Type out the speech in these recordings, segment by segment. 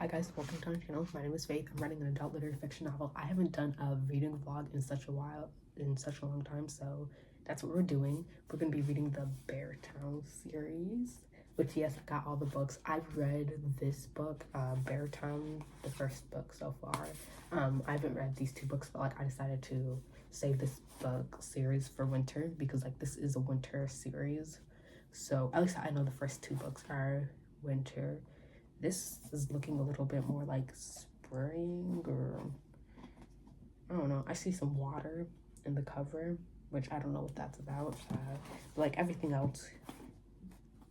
Hi guys, welcome to our channel. My name is Faith. I'm writing an adult literary fiction novel. I haven't done a reading vlog in such a long time, so that's what we're doing. We're gonna be reading the Beartown series, which yes, I got all the books. I've read this book, Beartown, the first book so far. I haven't read these two books, but like I decided to save this book series for winter because like this is a winter series. So at least I know the first two books are winter. This is looking a little bit more like spring, or I don't know. I see some water in the cover, which I don't know what that's about. Like everything else,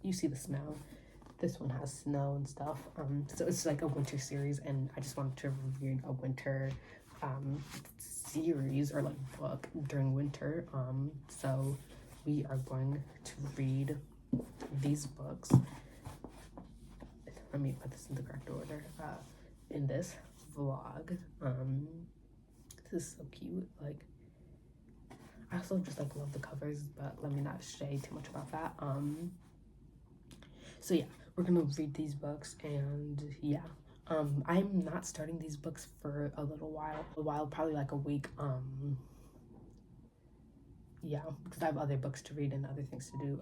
you see the snow. This one has snow and stuff. So it's like a winter series, and I just wanted to read a winter series or like book during winter. So we are going to read these books. Let me put this in the correct order. In this vlog, this is so cute. Like, I also just like love the covers, but let me not say too much about that. So yeah, we're gonna read these books, and yeah, I'm not starting these books for a while, probably like a week. Yeah, because I have other books to read and other things to do.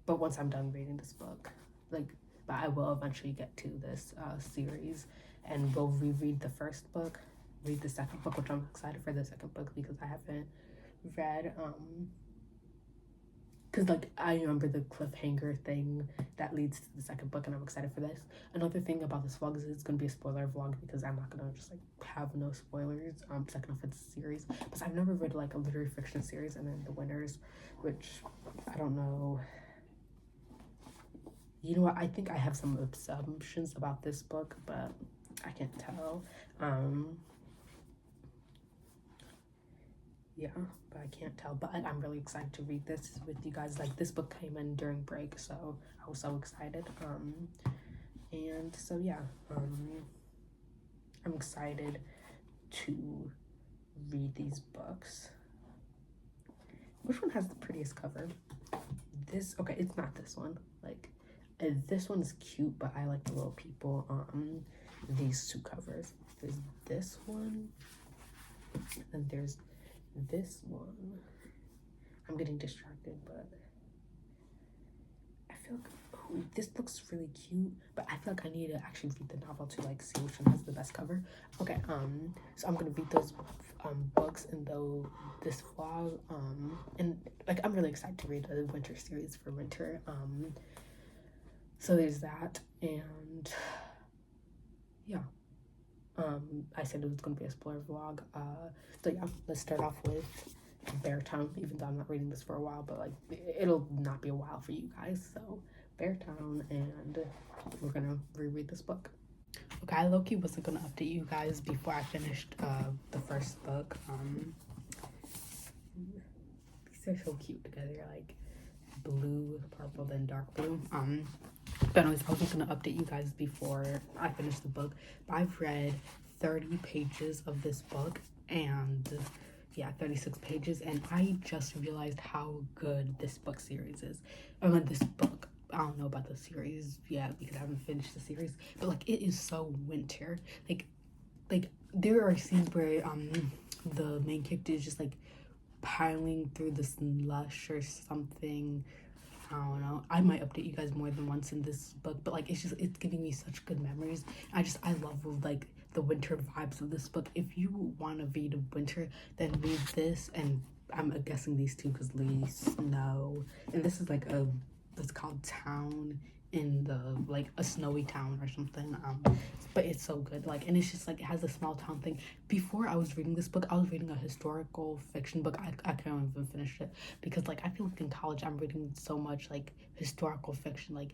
But once I'm done reading this book, like, but I will eventually get to this series, and we'll reread the first book, read the second book, which I'm excited for the second book because I haven't read, because like I remember the cliffhanger thing that leads to the second book, and I'm excited for this. Another thing about this vlog is it's gonna be a spoiler vlog because I'm not gonna just like have no spoilers. Second off, it's a series, because I've never read like a literary fiction series, and then the winners, which I don't know. You know what, I think I have some assumptions about this book, but I can't tell. Yeah, but I can't tell. But I'm really excited to read this with you guys. Like, this book came in during break, so I was so excited. And so yeah, I'm excited to read these books. Which one has the prettiest cover? This, okay, it's not this one. Like, this one's cute, but I like the little people on these two covers. There's this one, and there's this one. I'm getting distracted, but I feel like this looks really cute, but I feel like I need to actually read the novel to like see which one has the best cover. Okay, so I'm gonna read those books in this vlog, and like I'm really excited to read the winter series for winter. So there's that, and yeah, I said it was gonna be a spoiler vlog. So yeah, let's start off with Beartown, even though I'm not reading this for a while, but like it'll not be a while for you guys. So Beartown, and we're gonna reread this book. Okay, I low-key wasn't gonna update you guys before I finished the first book. These are so cute together, like blue, purple, then dark blue. But anyways, I wasn't gonna update you guys before I finished the book, but I've read 30 pages of this book, and yeah, 36 pages, and I just realized how good this book series is. I mean, this book, I don't know about the series yet because I haven't finished the series, but like it is so winter. Like there are scenes where the main character is just like piling through this lush or something. I don't know. I might update you guys more than once in this book, but like it's giving me such good memories. I love like the winter vibes of this book. If you want to read winter, then read this, and I'm guessing these two because Lee Snow, and this is like it's called Town in the like a snowy town or something. But it's so good. Like, and it's just like it has a small town thing. Before I was reading this book, I was reading a historical fiction book. I can't even finish it because like I feel like in college I'm reading so much like historical fiction, like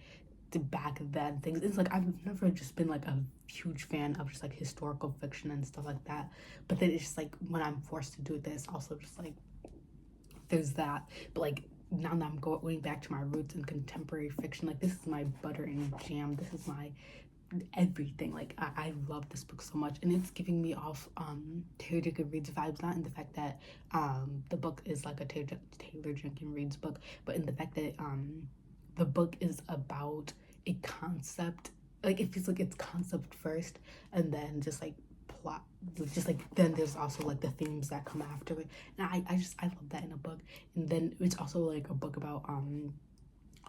the back of that things. It's like I've never just been like a huge fan of just like historical fiction and stuff like that. But then it's just like when I'm forced to do it, then it's also just like there's that. But like now that I'm going back to my roots in contemporary fiction, like this is my butter and jam. This is my everything. Like I love this book so much, and it's giving me off Taylor Jenkins Reid's vibes, not in the fact that the book is like a Taylor Jenkins Reid's book, but in the fact that the book is about a concept like it feels like it's concept first and then just like plot, just like then there's also like the themes that come after it. And I love that in a book. And then it's also like a book about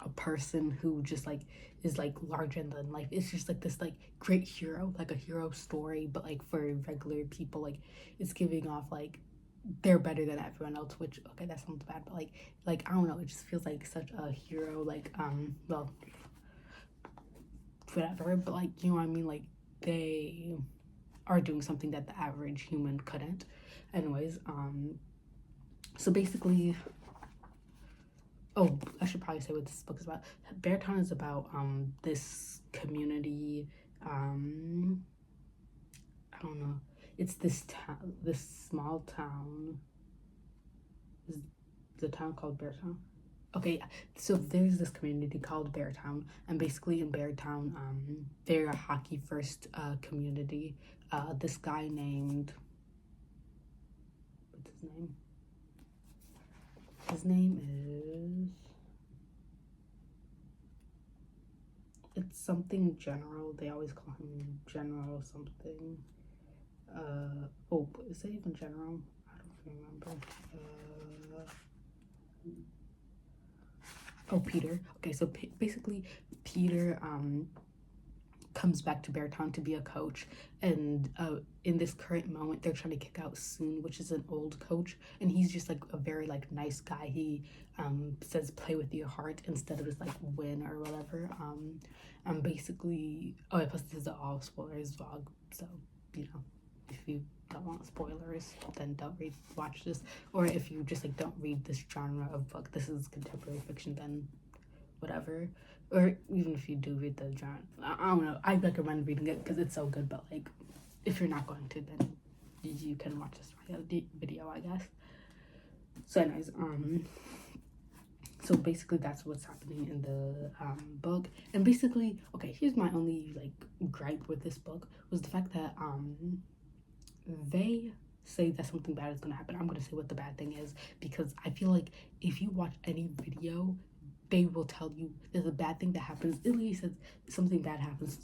a person who just like is like larger than life. It's just like this like great hero, like a hero story, but like for regular people. Like it's giving off like they're better than everyone else, which okay, that sounds bad, but like I don't know, it just feels like such a hero, like well, whatever, but like, you know what I mean, like they are doing something that the average human couldn't. Anyways, so basically, oh, I should probably say what this book is about. Beartown is about this community, I don't know, it's this town, this small town. Is the town called Beartown? Okay, so there's this community called Beartown, and basically in Beartown, they're a hockey first community. This guy named, what's his name? His name is, it's something General. They always call him General something. Oh, is it even General? I don't remember. Oh, Peter. Okay, so basically, Peter comes back to Beartown to be a coach, and in this current moment, they're trying to kick out Soon, which is an old coach, and he's just like a very like nice guy. He says play with your heart instead of just like win or whatever. Basically, oh, plus this is an all spoilers vlog, so you know, if you don't want spoilers, then don't watch this. Or if you just like don't read this genre of book, this is contemporary fiction, then whatever. Or even if you do read the genre, I don't know, I recommend reading it because it's so good. But like, if you're not going to, then you can watch this video, I guess. So anyways, so basically that's what's happening in the book. And basically, okay, here's my only like gripe with this book was the fact that they say that something bad is going to happen. I'm going to say what the bad thing is, because I feel like if you watch any video, they will tell you there's a bad thing that happens. It literally says something bad happens,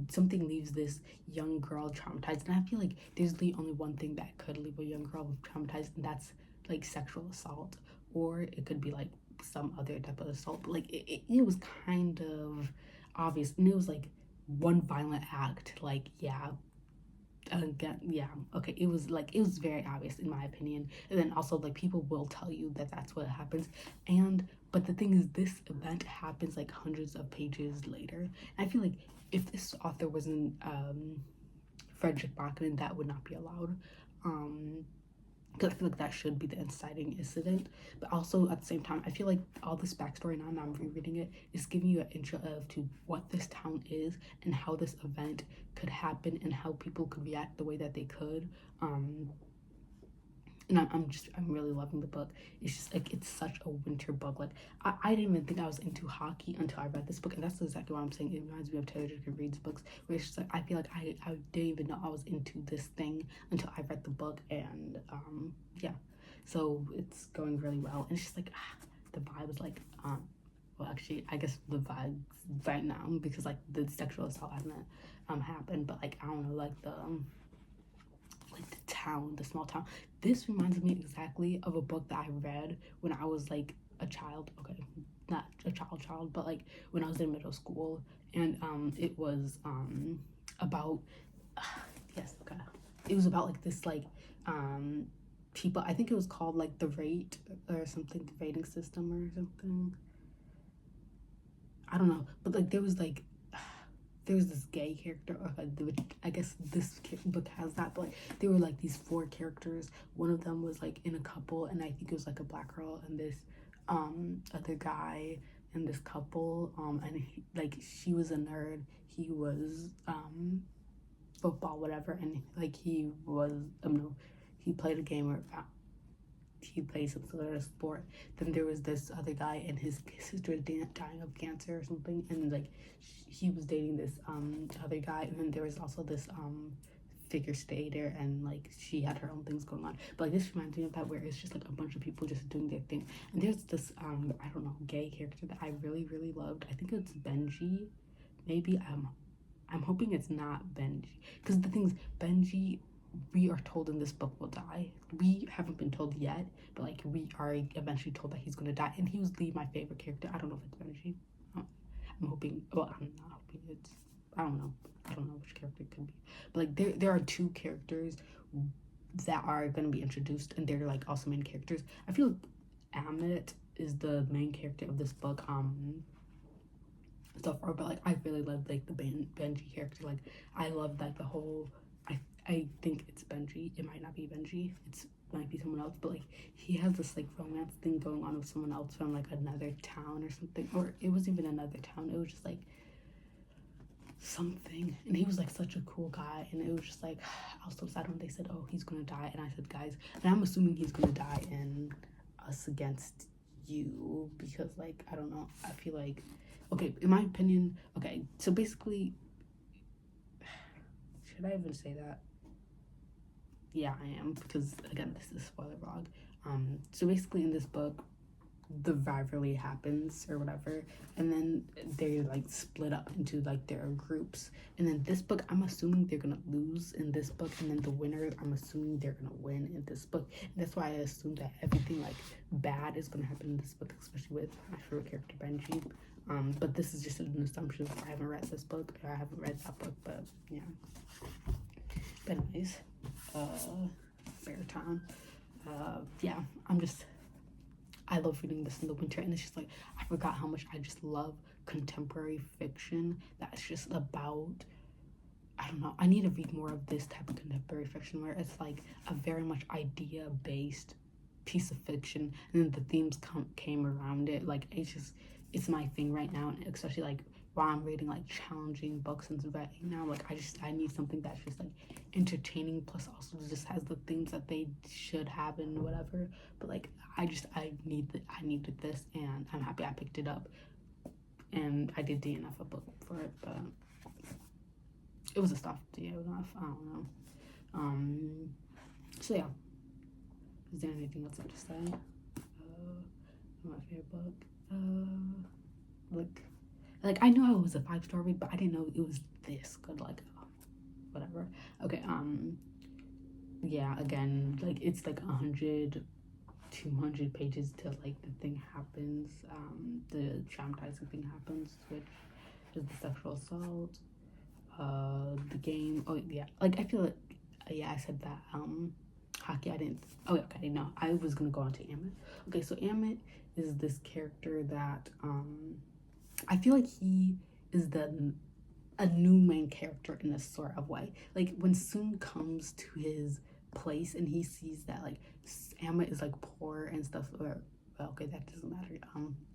something leaves this young girl traumatized. And I feel like there's the only one thing that could leave a young girl traumatized, and that's like sexual assault. Or it could be like some other type of assault. But like it was kind of obvious, and it was like one violent act. Like, yeah, again, yeah, okay, it was very obvious in my opinion. And then also like people will tell you that that's what happens. And but the thing is, this event happens like hundreds of pages later. I feel like if this author wasn't Frederick Bachman, that would not be allowed, because I feel like that should be the inciting incident. But also at the same time, I feel like all this backstory, now I'm rereading it, is giving you an intro of to what this town is and how this event could happen and how people could react the way that they could. And I'm really loving the book. It's just like, it's such a winter book. Like I didn't even think I was into hockey until I read this book, and that's exactly what I'm saying. It reminds me of Taylor Jenkins Reid's books, where it's just like I feel like I didn't even know I was into this thing until I read the book. And yeah, so it's going really well. And it's just like the vibe is like well, actually I guess the vibes right now, because like the sexual assault hasn't happened, but like I don't know, like the town, the small town. This reminds me exactly of a book that I read when I was like a child. Okay, not a child, but like when I was in middle school, and it was about yes, okay, it was about like this like people. I think it was called like the rate or something, the rating system or something. I don't know, but like there was this gay character, or which I guess this book has that, but like there were like these 4 characters. One of them was like in a couple, and I think it was like a black girl and this other guy in this couple, and like she was a nerd, he was football, whatever, and like he was no, he played a game, or he plays some sort of sport. Then there was this other guy, and his sister was dying of cancer or something, and like he was dating this other guy. And then there was also this figure skater, and like she had her own things going on. But like this reminds me of that, where it's just like a bunch of people just doing their thing. And there's this I don't know, gay character that I really loved. I think it's Benji, maybe. I'm hoping it's not Benji, because the thing is, Benji, we are told in this book will die. We haven't been told yet, but like we are eventually told that he's gonna die, and he was my favorite character. I don't know if it's Benji. I'm hoping. Well, I'm not hoping it's. I don't know. I don't know which character it could be. But like there are two characters that are gonna be introduced, and they're like also main characters. I feel like Amit is the main character of this book. So far, but like I really love like the Benji character. Like I love like the whole. I think it's Benji. It might not be Benji. It might be someone else. But like he has this like romance thing going on with someone else from like another town or something. Or it wasn't even another town. It was just like something. And he was like such a cool guy. And it was just like I was so sad when they said, "Oh, he's gonna die." And I said, "Guys," and I'm assuming he's gonna die in Us Against You, because like I don't know. I feel like, okay, in my opinion, okay. So basically, should I even say that? Yeah, I am, because again, this is a spoiler vlog. So basically in this book, the rivalry happens or whatever, and then they're like split up into like their groups. And then this book, I'm assuming they're gonna lose in this book, and then the winner, I'm assuming they're gonna win in this book. And that's why I assume that everything like bad is gonna happen in this book, especially with my favorite character Benji. But this is just an assumption. I haven't read this book, or I haven't read that book, but yeah. But anyways, Beartown. Yeah, I love reading this in the winter, and it's just like, I forgot how much I just love contemporary fiction that's just about, I don't know, I need to read more of this type of contemporary fiction where it's like a very much idea-based piece of fiction, and then the themes came around it. Like, it's my thing right now, and especially like while I'm reading like challenging books and stuff right now, like I need something that's just like entertaining, plus also just has the things that they should have and whatever. But like I needed this, and I'm happy I picked it up, and I did DNF a book for it, but it was a stuffed DNF. I don't know. So yeah, is there anything else I have to say? My favorite book. Like I knew it was a 5-star read, but I didn't know it was this good. Like, whatever. Okay. Yeah. Again, like it's like 100, 200 pages till like the thing happens. The traumatizing thing happens, which is the sexual assault. The game. Oh yeah. Like I feel like, yeah, I said that. Hockey. I didn't. Oh yeah. Okay. No, I was gonna go on to Amit. Okay. So Amit is this character that I feel like he is a new main character in a sort of way. Like when Soon comes to his place and he sees that like Amma is like poor and stuff, or well, okay, that doesn't matter.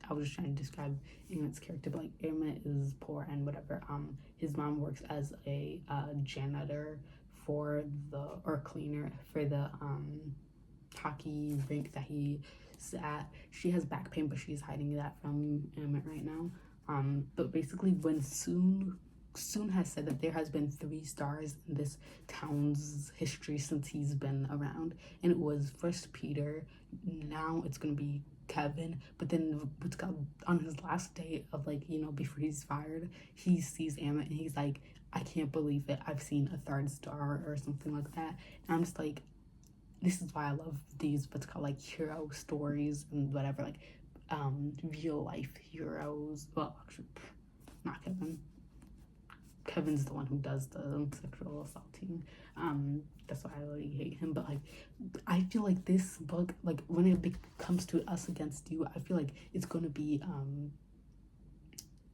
I was just trying to describe Ammit's character, but like Amma is poor and whatever. His mom works as a janitor or cleaner for the hockey rink that he's at. She has back pain, but she's hiding that from Amit right now. But basically when Soon has said that there has been 3 stars in this town's history since he's been around, and it was first Peter, now it's gonna be Kevin, but then on his last day of like, you know, before he's fired, he sees Amit and he's like, I can't believe it, I've seen a 3rd star or something like that. And I'm just like, this is why I love these what's called like hero stories and whatever, like real life heroes. Well, actually, not Kevin. Kevin's the one who does the sexual assaulting. That's why I really hate him. But like, I feel like this book, like when it comes to Us Against You, I feel like it's gonna be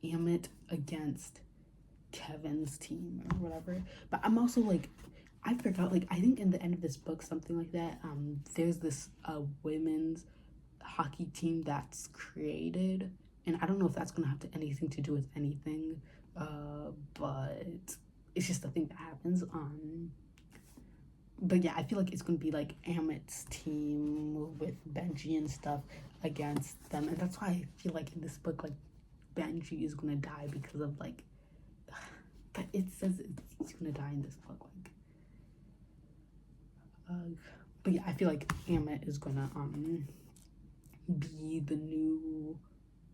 Amit against Kevin's team or whatever. But I'm also like, I forgot, like I think in the end of this book, something like that, there's this women's hockey team that's created, and I don't know if that's gonna have anything to do with anything, but it's just a thing that happens. But yeah, I feel like it's gonna be like Amit's team with Benji and stuff against them, and that's why I feel like in this book, like Benji is gonna die because of like, but it says he's gonna die in this book, like, but yeah, I feel like Amit is gonna be the new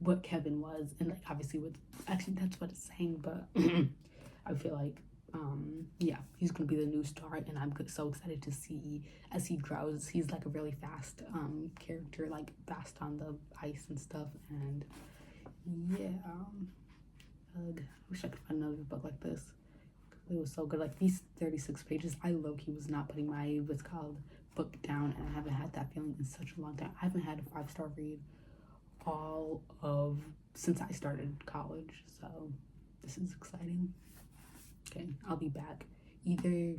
what Kevin was, and like obviously with actually that's what it's saying, but I feel like yeah, he's gonna be the new star, and I'm so excited to see as he grows. He's like a really fast character, like fast on the ice and stuff. And yeah, I wish I could find another book like this. It was so good. Like these 36 pages, I low-key was not putting my what's called book down, and I haven't had that feeling in such a long time. I haven't had a 5-star read all of since I started college, so this is exciting. Okay, I'll be back. Either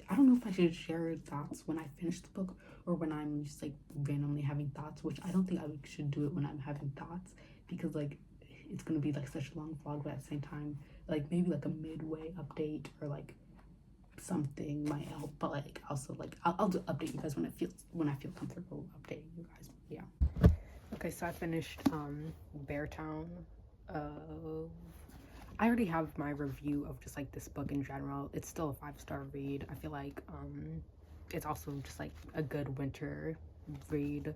I don't know if I should share thoughts when I finish the book or when I'm just like randomly having thoughts, which I don't think I should do it when I'm having thoughts, because like it's gonna be like such a long vlog, but at the same time, like maybe like a midway update or like something might help. But like also like I'll update you guys when I feel comfortable updating you guys. Yeah. Okay, so I finished Beartown. I already have my review of just like this book in general. It's still a 5-star read. I feel like it's also just like a good winter read.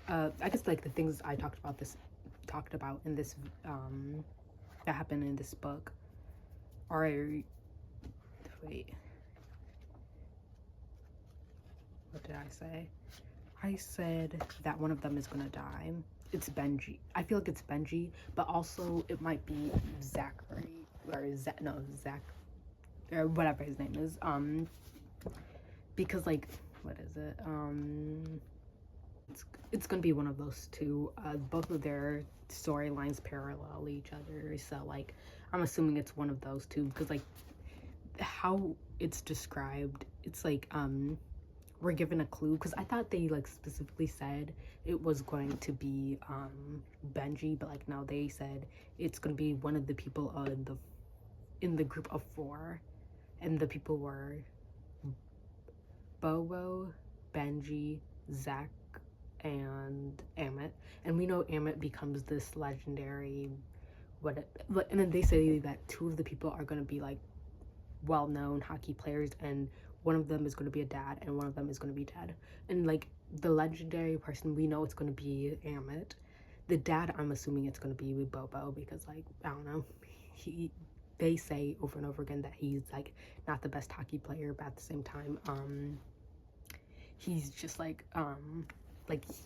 I guess like the things I talked about in this that happened in this book are, wait, what did I say? I said that one of them is gonna die. It's Benji. I feel like it's Benji, but also it might be Zachary or Zach, or whatever his name is. Because like, what is it? It's gonna be one of those two. Both of their storylines parallel each other, so like I'm assuming it's one of those two, because like how it's described, it's like we're given a clue, because I thought they like specifically said it was going to be Benji, but like no, they said it's gonna be one of the people in the group of 4, and the people were Bobo, Benji, Zach, and Amit. And we know Amit becomes this legendary and then they say that 2 of the people are going to be like well-known hockey players, and one of them is going to be a dad and one of them is going to be dead. And like the legendary person, we know it's going to be Amit. The dad, I'm assuming it's going to be Bobo, because like I don't know, they say over and over again that he's like not the best hockey player, but at the same time he's just like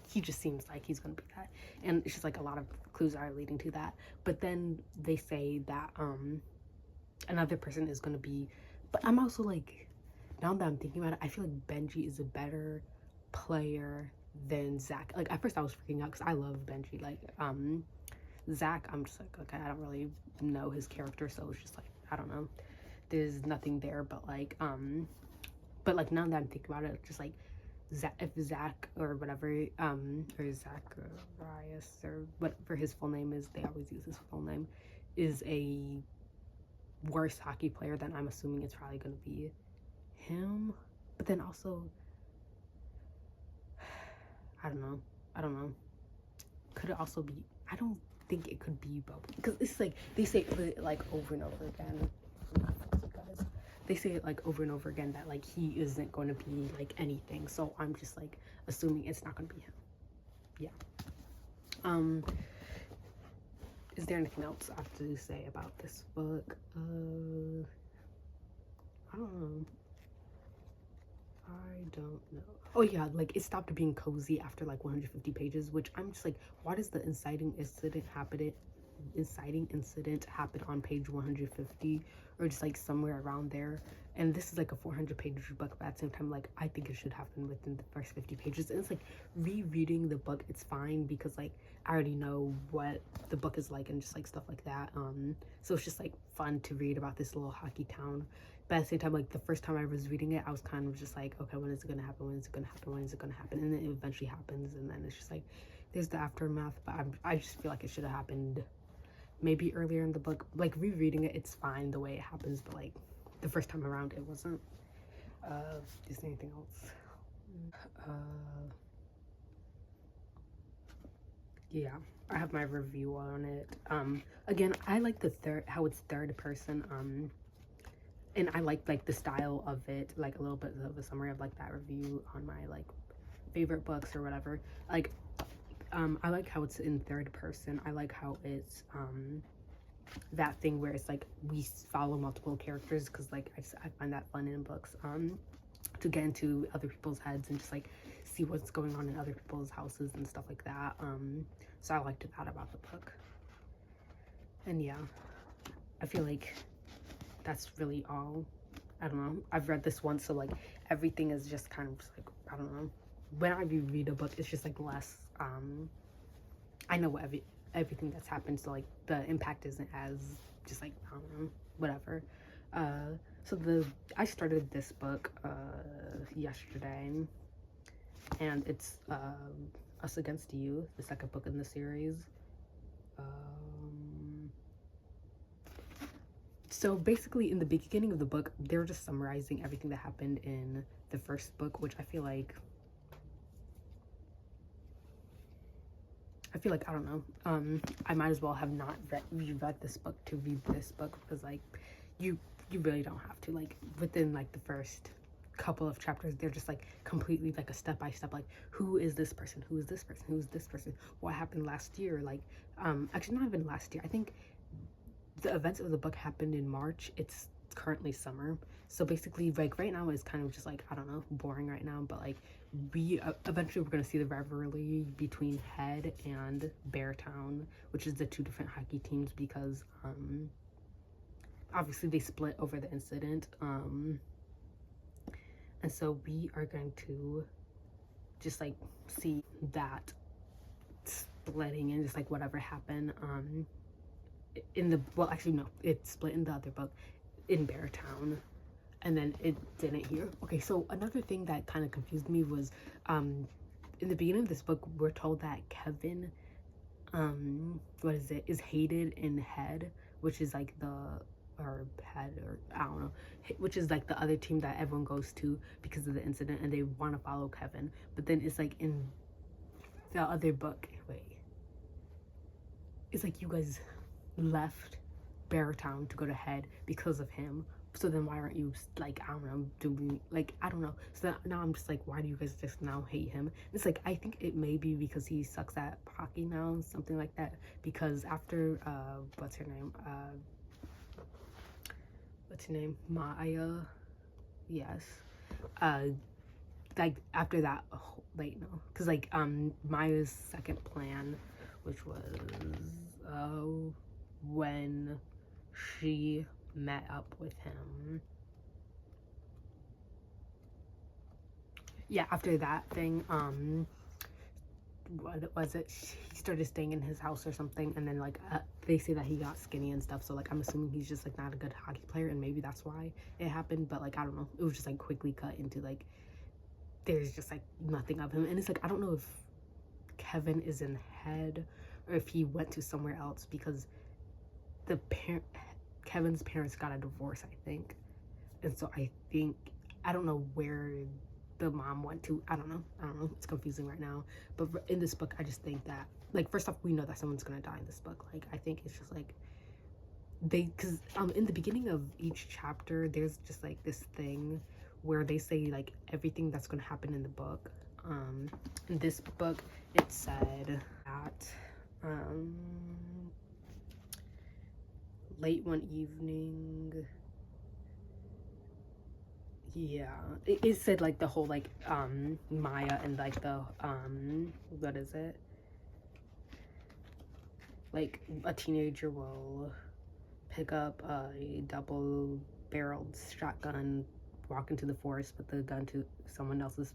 he just seems like he's gonna be that, and it's just like a lot of clues are leading to that. But then they say that another person is gonna be, but I'm also like, now that I'm thinking about it, I feel like Benji is a better player than Zach. Like at first I was freaking out because I love Benji. Like Zach, I'm just like, okay, I don't really know his character, so it's just like, I don't know, there's nothing there. But like now that I'm thinking about it, just like if Zach or whatever, or Zacharias or whatever his full name is, they always use his full name, is a worse hockey player, then I'm assuming it's probably going to be him. But then also, I don't know, could it also be, I don't think it could be Bobo, because it's like they say it like over and over again. They say it like over and over again that like he isn't going to be like anything, so I'm just like assuming it's not going to be him. Yeah. Is there anything else I have to say about this book? I don't know. Oh yeah, like it stopped being cozy after like 150 pages, which I'm just like, why does the inciting incident happen on page 150, or just like somewhere around there? And this is like a 400-page book, but at the same time, like I think it should happen within the first 50 pages. And it's like rereading the book, it's fine, because like I already know what the book is like and just like stuff like that. So it's just like fun to read about this little hockey town. But at the same time, like the first time I was reading it, I was kind of just like, okay, when is it gonna happen? When is it gonna happen? When is it gonna happen? And then it eventually happens, and then it's just like there's the aftermath. But I just feel like it should have happened maybe earlier in the book. Like rereading it, it's fine the way it happens, but like the first time around it wasn't. Is there anything else? Yeah, I have my review on it. Again, I like how it's third person, and I like the style of it, like a little bit of a summary of like that review on my like favorite books or whatever. Like I like how it's in third person. I like how it's that thing where it's like we follow multiple characters, because like I find that fun in books, to get into other people's heads and just like see what's going on in other people's houses and stuff like that. So I liked that about the book. And yeah, I feel like that's really all. I don't know, I've read this once, so like everything is just kind of just like, I don't know, when I reread a book it's just like less, I know what everything that's happened, so like the impact isn't as just like, I don't know, whatever. So I started this book yesterday, and it's Us Against You, the second book in the series. So basically in the beginning of the book they're just summarizing everything that happened in the first book, which I feel like I don't know, I might as well have not read this book to read this book, because like you really don't have to. Like within like the first couple of chapters they're just like completely like a step-by-step, like who is this person, who is this person, who is this person, what happened last year, like actually not even last year, I think the events of the book happened in March. It's currently summer, so basically like right now is kind of just like, I don't know, boring right now, but like we eventually we're gonna see the rivalry between Head and Beartown, which is the two different hockey teams, because obviously they split over the incident, and so we are going to just like see that splitting and just like whatever happened in the, well actually no, it split in the other book in Beartown, and then it didn't here. Okay, so another thing that kind of confused me was in the beginning of this book we're told that Kevin is hated in Head, which is like Head, or I don't know, which is like the other team that everyone goes to because of the incident, and they want to follow Kevin. But then it's like in the other book, wait, it's like you guys left Beartown to go to Head because of him, so then why aren't you like, I don't know, doing like, I don't know. So now I'm just like, why do you guys just now hate him? It's like, I think it may be because he sucks at hockey now, something like that, because after what's her name, Maya, yes, like after that, oh, wait, no, because like Maya's second plan, which was when she met up with him, yeah, after that thing, what was it, he started staying in his house or something, and then like they say that he got skinny and stuff, so like I'm assuming he's just like not a good hockey player, and maybe that's why it happened. But like I don't know, it was just like quickly cut into like there's just like nothing of him, and it's like I don't know if Kevin is in Head or if he went to somewhere else, because Kevin's parents got a divorce, I think, and so I think, I don't know where the mom went to. I don't know, it's confusing right now. But in this book I just think that, like, first off, we know that someone's gonna die in this book. Like I think it's just like because in the beginning of each chapter there's just like this thing where they say like everything that's gonna happen in the book. In this book it said that late one evening, yeah, it said like the whole like Maya and like the what is it, like a teenager will pick up a double-barreled shotgun, walk into the forest, put the gun to someone else's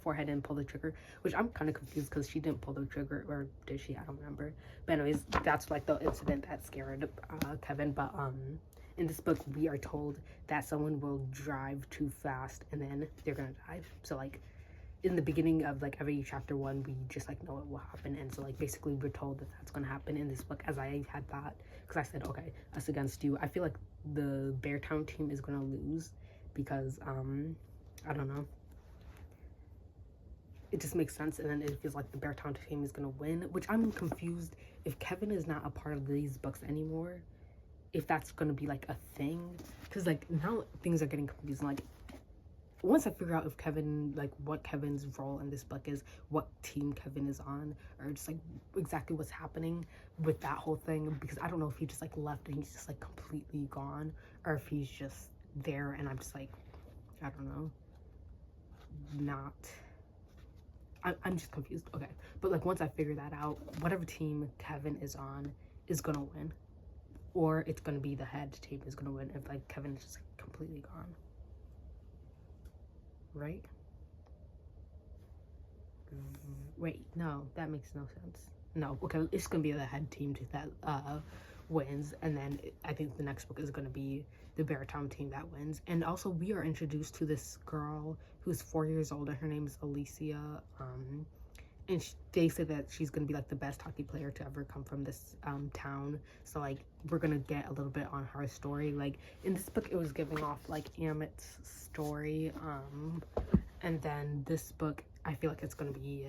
forehead and pull the trigger, which I'm kind of confused because she didn't pull the trigger, or did she? I don't remember. But anyways, that's like the incident that scared Kevin. But in this book we are told that someone will drive too fast and then they're gonna die. So like in the beginning of like every chapter one we just like know what will happen, and so like basically we're told that that's gonna happen in this book, as I had thought, because I said, okay, Us Against You, I feel like the Beartown team is gonna lose because I don't know, it just makes sense, and then it feels like the Beartown team is gonna win, which I'm confused if Kevin is not a part of these books anymore, if that's gonna be like a thing, because like now things are getting confusing. Like once I figure out if Kevin, like what Kevin's role in this book is, what team Kevin is on, or just like exactly what's happening with that whole thing, because I don't know if he just like left and he's just like completely gone, or if he's just there and I'm just like, I don't know, not, I'm just confused. Okay, but like once I figure that out, whatever team Kevin is on is gonna win, or it's gonna be the head team is gonna win if like Kevin is just like, completely gone. Right? Wait, no, that makes no sense. No, okay, it's gonna be the head team that wins, and then I think the next book is gonna be the Beartown team that wins. And also, we are introduced to this girl who's 4 years old, and her name is Alicia. And they say that she's gonna be like the best hockey player to ever come from this town. So like we're gonna get a little bit on her story. Like in this book, it was giving off like Amit's story, and then this book, I feel like it's gonna be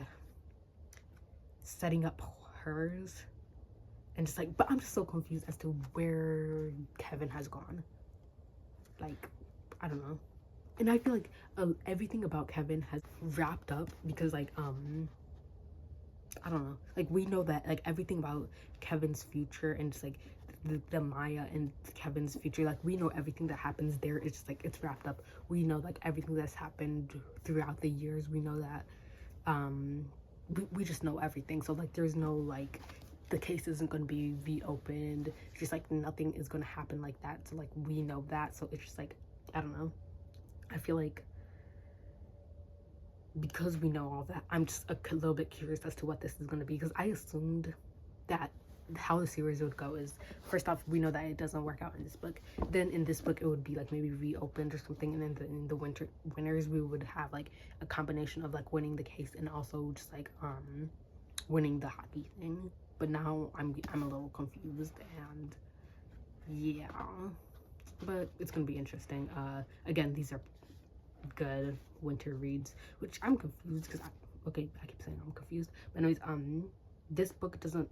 setting up hers, and just like, but I'm just so confused as to where Kevin has gone. Like, I don't know. And I feel like everything about Kevin has wrapped up because like I don't know, like we know that like everything about Kevin's future and just like the Maya and Kevin's future, like we know everything that happens there. It's just like it's wrapped up. We know like everything that's happened throughout the years. We know that we just know everything. So like there's no like the case isn't going to be reopened. It's just like nothing is going to happen like that. So like we know that. So it's just like, I don't know, I feel like because we know all that, I'm just a little bit curious as to what this is going to be, because I assumed that how the series would go is, first off, we know that it doesn't work out in this book. Then in this book, it would be like maybe reopened or something, and then in the winners, we would have like a combination of like winning the case and also just like winning the hockey thing. But now I'm a little confused, and yeah, but it's gonna be interesting. Again, these are good winter reads, which I'm confused because I keep saying I'm confused, but anyways, this book doesn't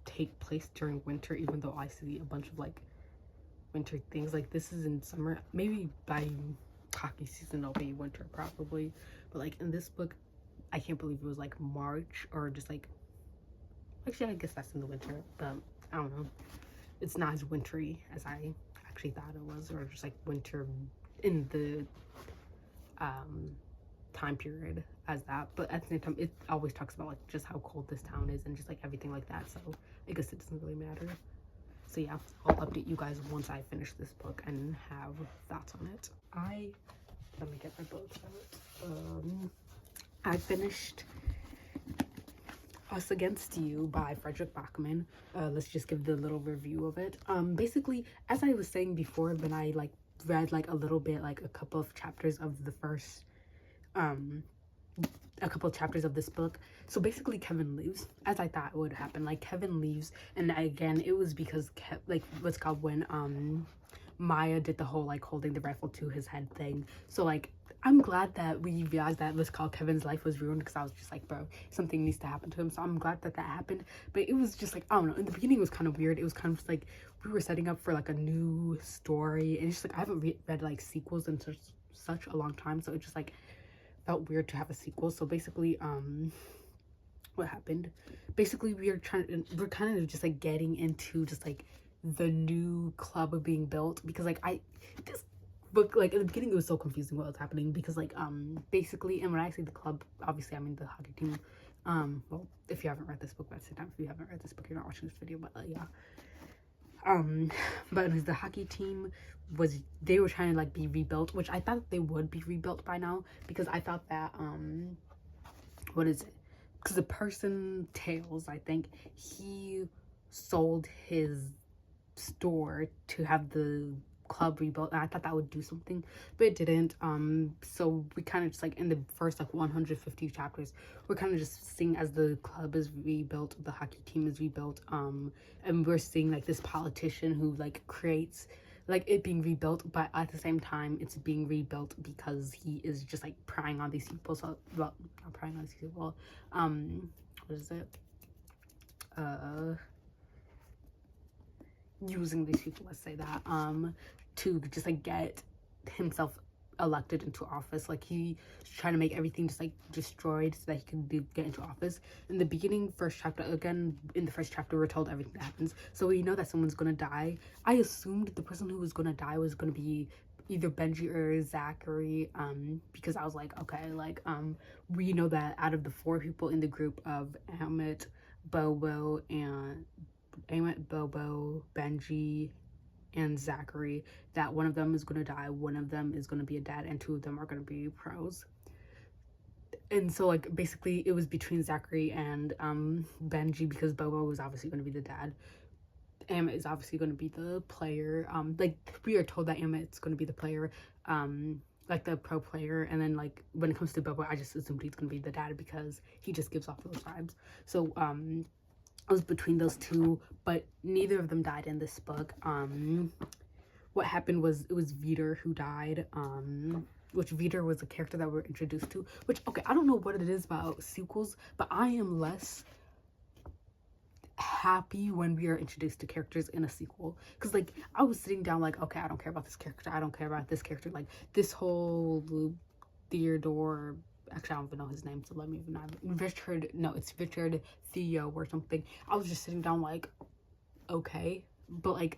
take place during winter, even though I see a bunch of like winter things. Like this is in summer, maybe by hockey season it'll be winter probably, but like in this book I can't believe it was like March, or just like, actually I guess that's in the winter, but I don't know, it's not as wintry as I actually thought it was, or just like winter in the time period as that. But at the same time, it always talks about like just how cold this town is and just like everything like that, so I guess it doesn't really matter. So yeah, I'll update you guys once I finish this book and have thoughts on it. Let me get my books out. I finished Us Against You by Frederick Bachman. Let's just give the little review of it. Basically, as I was saying before, when I like read like a little bit, like a couple of chapters of the first a couple of chapters of this book. So basically Kevin leaves, as I thought would happen. Like Kevin leaves, and again it was because like what's called when Maya did the whole like holding the rifle to his head thing. So like I'm glad that we realized that what's called Kevin's life was ruined, because I was just like, bro, something needs to happen to him. So I'm glad that that happened. But it was just like, I don't know, in the beginning it was kind of weird. It was kind of like we were setting up for like a new story, and it's just like I haven't read like sequels in such a long time, so it just like felt weird to have a sequel. So basically what happened, basically we're kind of just like getting into just like the new club being built, because like this book, like in the beginning it was so confusing what was happening, because like basically, and when I say the club, obviously I mean the hockey team. Well, if you haven't read this book, that's the time. If you haven't read this book, you're not watching this video, but yeah. But it was the hockey team, they were trying to like be rebuilt, which I thought they would be rebuilt by now, because I thought that what is it, because the person Tails, I think he sold his store to have the club rebuilt, and I thought that would do something, but it didn't. So we kind of just like in the first like 150 chapters, we're kind of just seeing as the club is rebuilt, the hockey team is rebuilt, and we're seeing like this politician who like creates like it being rebuilt, but at the same time it's being rebuilt because he is just like prying on these people. So, well, not prying on these people, what is it, using these people, let's say that, to just like get himself elected into office. Like he's trying to make everything just like destroyed so that he can get into office. In the beginning, first chapter, again in the first chapter, we're told everything that happens, so we know that someone's gonna die. I assumed the person who was gonna die was gonna be either Benji or Zachary, because I was like, okay, like we know that out of the 4 people in the group of Amit, Bobo, Benji, and Zachary, that one of them is going to die, one of them is going to be a dad, and 2 of them are going to be pros. And so like basically it was between Zachary and Benji, because Bobo was obviously going to be the dad. Amit is obviously going to be the player. Like we are told that Amit's going to be the player, like the pro player, and then like when it comes to Bobo, I just assumed he's going to be the dad because he just gives off those vibes. So it was between those 2, but neither of them died in this book. What happened was it was Veter who died, which Veter was a character that we're introduced to, which, okay, I don't know what it is about sequels, but I am less happy when we are introduced to characters in a sequel, because like I was sitting down like, okay, I don't care about this character, I don't care about this character, like this whole Theodore, actually I don't even know his name, so let me even know. It's Richard Theo or something. I was just sitting down like, okay, but like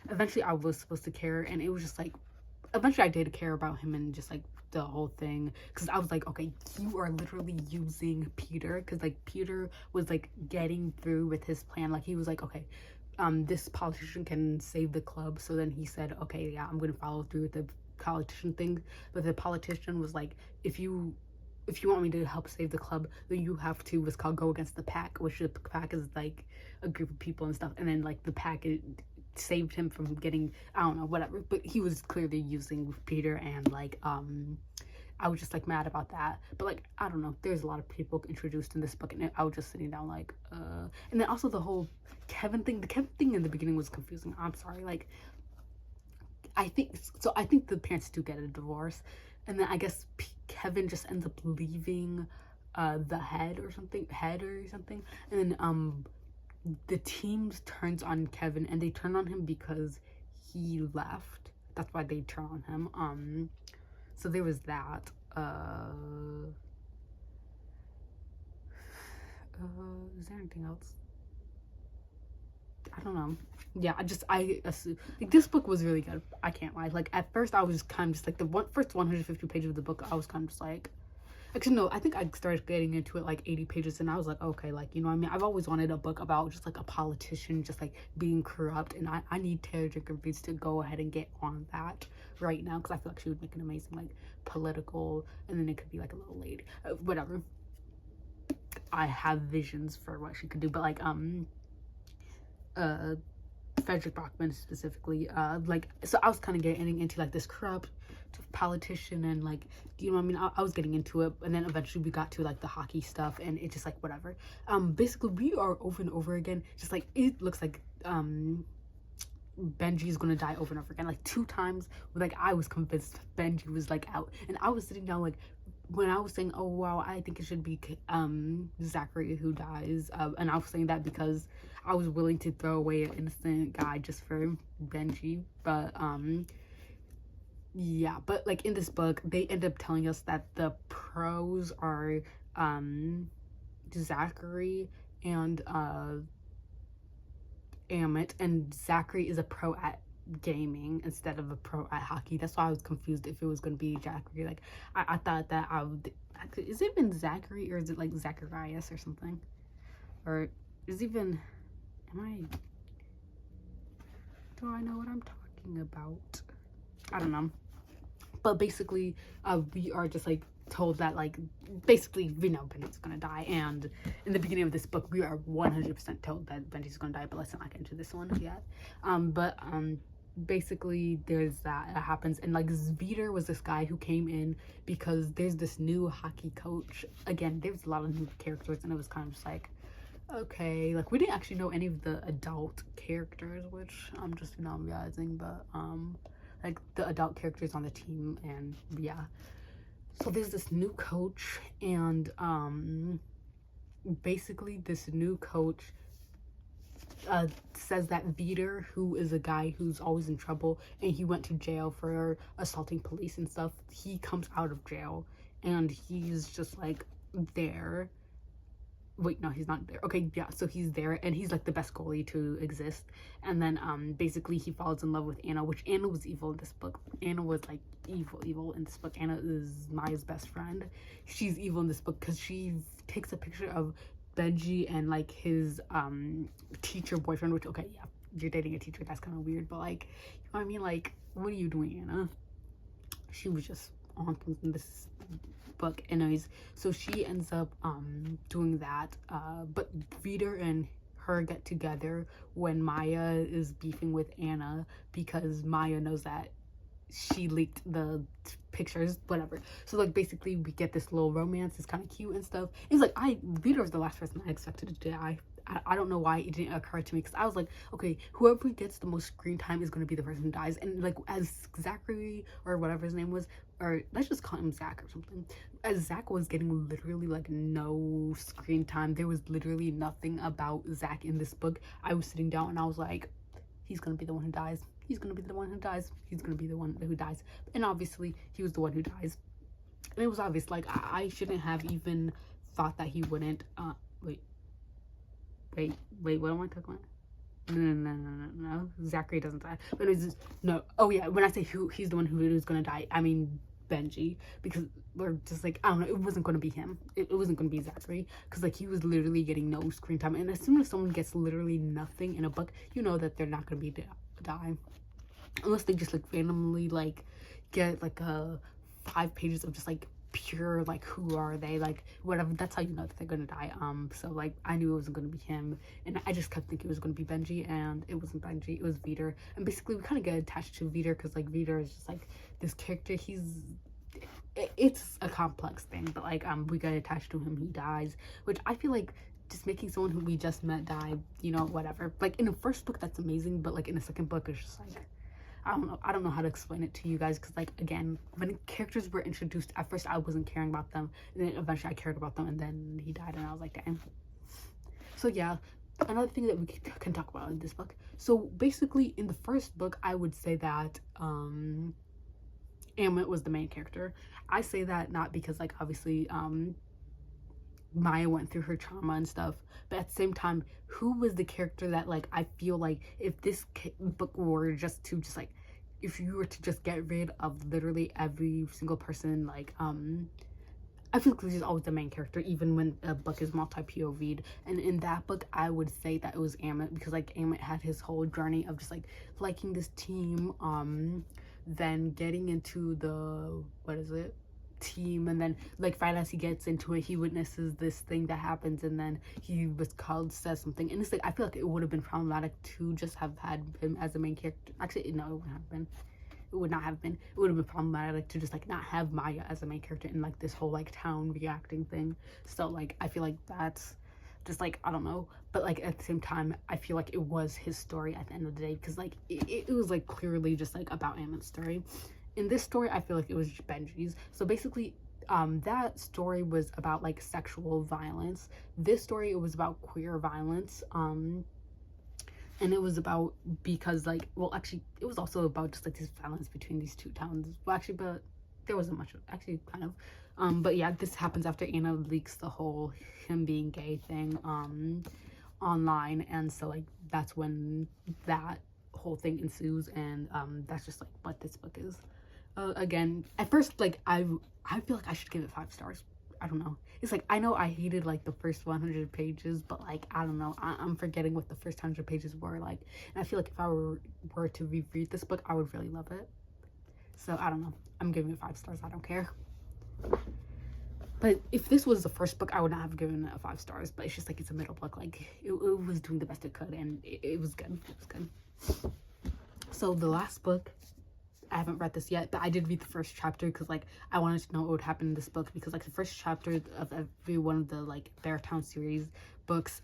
eventually I was supposed to care, and it was just like eventually I did care about him and just like the whole thing, because I was like, okay, you are literally using Peter, because like Peter was like getting through with his plan. Like he was like, okay, this politician can save the club, so then he said, okay, yeah, I'm gonna follow through with the politician thing. But the politician was like, if you want me to help save the club, then you have to what's called go against the pack, which the pack is like a group of people and stuff, and then like the pack saved him from getting, I don't know, whatever, but he was clearly using Peter, and like I was just like mad about that. But like I don't know, there's a lot of people introduced in this book, and I was just sitting down like and then also the whole Kevin thing, the Kevin thing in the beginning was confusing. I'm sorry, like I think the parents do get a divorce, and then I guess Kevin just ends up leaving the head or something, and then the team turns on Kevin, and they turn on him because he left. That's why they turn on him. So there was that. Is there anything else? I don't know. Yeah, I assume, like, this book was really good. I can't lie. Like at first I was kind of just like first 150 pages of the book, I was kind of just like, actually no, I think I started getting into it like 80 pages, and I was like, okay, like, you know what I mean, I've always wanted a book about just like a politician just like being corrupt, and I need Taylor Jenkins Reid to go ahead and get on that right now, because I feel like she would make an amazing like political, and then it could be like a little lady, whatever. I have visions for what she could do, but like Frederick Bachman specifically, like, so I was kind of getting into like this corrupt politician, and like, you know what I mean, I was getting into it, and then eventually we got to like the hockey stuff, and it just like whatever. Basically we are over and over again, just like it looks like Benji's gonna die over and over again, like 2 times. Like I was convinced Benji was like out, and I was sitting down like when I was saying, oh wow, I think it should be Zachary who dies, and I was saying that because I was willing to throw away an innocent guy just for Benji. But yeah, but like in this book they end up telling us that the pros are Zachary and Amit, and Zachary is a pro at gaming instead of a pro at hockey. That's why I was confused if it was going to be Zachary. Like I thought that I would, is it even Zachary, or is it like Zacharias or something, or is even, do I know what I'm talking about? I don't know. But basically we are just like told that like basically we know Benji's gonna die, and in the beginning of this book we are 100% told that Benji's gonna die, but let's not get into this one yet. Basically there's that happens, and like Veter was this guy who came in because there's this new hockey coach. Again, there's a lot of new characters, and it was kind of just like, okay, like we didn't actually know any of the adult characters, which I'm just now realizing, but like the adult characters on the team, and yeah. So there's this new coach, and basically this new coach says that Vider, who is a guy who's always in trouble and he went to jail for assaulting police and stuff, he comes out of jail and he's just like there. Wait, no, he's not there. Okay, yeah, so he's there and he's like the best goalie to exist. And then basically he falls in love with Anna, which Anna was evil in this book. Anna was like evil in this book. Anna is Maya's best friend. She's evil in this book because she takes a picture of Benji and like his teacher boyfriend, which, okay, yeah, you're dating a teacher, that's kind of weird, but like, you know what I mean? Like, what are you doing, Anna? She was just on in this book. Anyways, so she ends up doing that, but Vider and her get together when Maya is beefing with Anna because Maya knows that she leaked the pictures, whatever. So like basically we get this little romance. It's kind of cute and stuff. It's like Vider was the last person I expected to die. I don't know why it didn't occur to me, because I was like, okay, whoever gets the most screen time is going to be the person who dies. And like, as Zachary or whatever his name was, or let's just call him Zach or something, as Zach was getting literally like no screen time, there was literally nothing about Zach in this book. I was sitting down and I was like, he's going to be the one who dies. He's going to be the one who dies. He's going to be the one who dies. And obviously he was the one who dies. And it was obvious, like I shouldn't have even thought that he wouldn't. Wait, what am I talking about? No. Zachary doesn't die. But it was just, no. Oh yeah, when I say he's the one who is gonna die, I mean Benji, because we're just like, I don't know, it wasn't gonna be him. It wasn't gonna be Zachary, because like he was literally getting no screen time. And as soon as someone gets literally nothing in a book, you know that they're not gonna be die, unless they just like randomly like get like 5 pages of just like pure like who are they, like whatever. That's how you know that they're gonna die. So like I knew it wasn't gonna be him, and I just kept thinking it was gonna be Benji, and it wasn't Benji, it was Vider. And basically we kind of get attached to Vider because like Vider is just like this character. It's a complex thing, but like we get attached to him. He dies, which I feel like just making someone who we just met die, you know, whatever. Like in the first book that's amazing, but like in the second book it's just like, I don't know how to explain it to you guys, because like again, when characters were introduced at first I wasn't caring about them, and then eventually I cared about them, and then he died and I was like, damn. So yeah, another thing that we can talk about in this book. So basically in the first book I would say that Amit was the main character. I say that not because like obviously Maya went through her trauma and stuff, but at the same time, who was the character that like I feel like if this book were just to just like, if you were to just get rid of literally every single person, like I feel like she's always the main character, even when a book is multi-POV'd. And in that book I would say that it was Amit, because like Amit had his whole journey of just like liking this team, then getting into the team, and then like right as he gets into it he witnesses this thing that happens, and then he was called, says something, and it's like I feel like it would have been problematic to just have had him as the main character. Actually no, it would not have been. It would have been problematic to just like not have Maya as the main character in like this whole like town reacting thing. So like I feel like that's just like, I don't know, but like at the same time I feel like it was his story at the end of the day, because like it was like clearly just like about Amit's story. In this story I feel like it was Benji's. So basically that story was about like sexual violence. This story, it was about queer violence, and it was about, because like, well actually it was also about just like this violence between these two towns. Well actually, but there wasn't much, actually kind of, but yeah, this happens after Anna leaks the whole him being gay thing online, and so like that's when that whole thing ensues, and that's just like what this book is. Again, at first like I feel like I should give it 5 stars. I don't know, it's like I know I hated like the first 100 pages, but like I don't know, I'm forgetting what the first 100 pages were like, and I feel like if I were to reread this book I would really love it. So I don't know, I'm giving it 5 stars. I don't care. But if this was the first book I would not have given it 5 stars, but it's just like it's a middle book. Like it was doing the best it could, and it was good. It was good. So the last book, I haven't read this yet, but I did read the first chapter because like I wanted to know what would happen in this book, because like the first chapter of every one of the like Beartown series books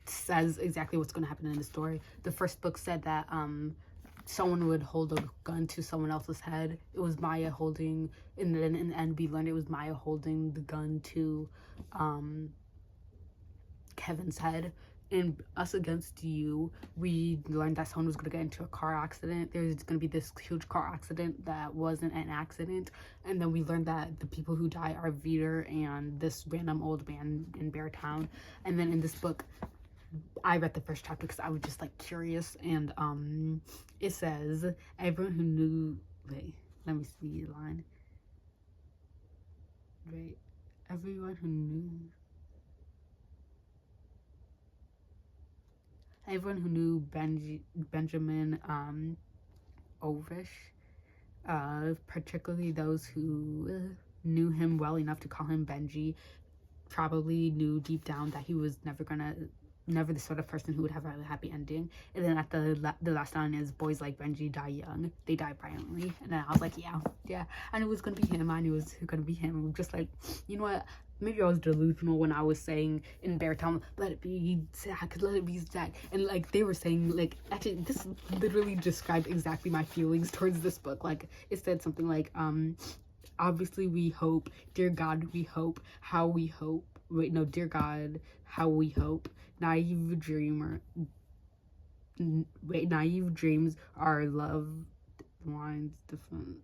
says exactly what's going to happen in the story. The first book said that someone would hold a gun to someone else's head. It was Maya holding, and then in the end we learned it was Maya holding the gun to Kevin's head. in Us Against You, we learned that someone was going to get into a car accident. There's going to be this huge car accident that wasn't an accident. And then we learned that the people who die are Veter and this random old man in Beartown. And then in this book, I read the first chapter because I was just like curious. And it says, everyone who knew... Wait, let me see the line. Wait, everyone who knew... Everyone who knew Benjamin Ovish, particularly those who knew him well enough to call him Benji, probably knew deep down that he was never the sort of person who would have a happy ending. And then at the last line is, boys like Benji die young, they die violently. And then I was like, yeah, I knew it was gonna be him. I knew it was gonna be him. Just like, you know what? Maybe I was delusional when I was saying in Beartown, let it be Zach, let it be Zach. And like they were saying, like, actually this literally described exactly my feelings towards this book. Like it said something like, obviously we hope, dear God, we hope, how we hope. Wait, no, dear God, how we hope. Naive dreams are love lines different.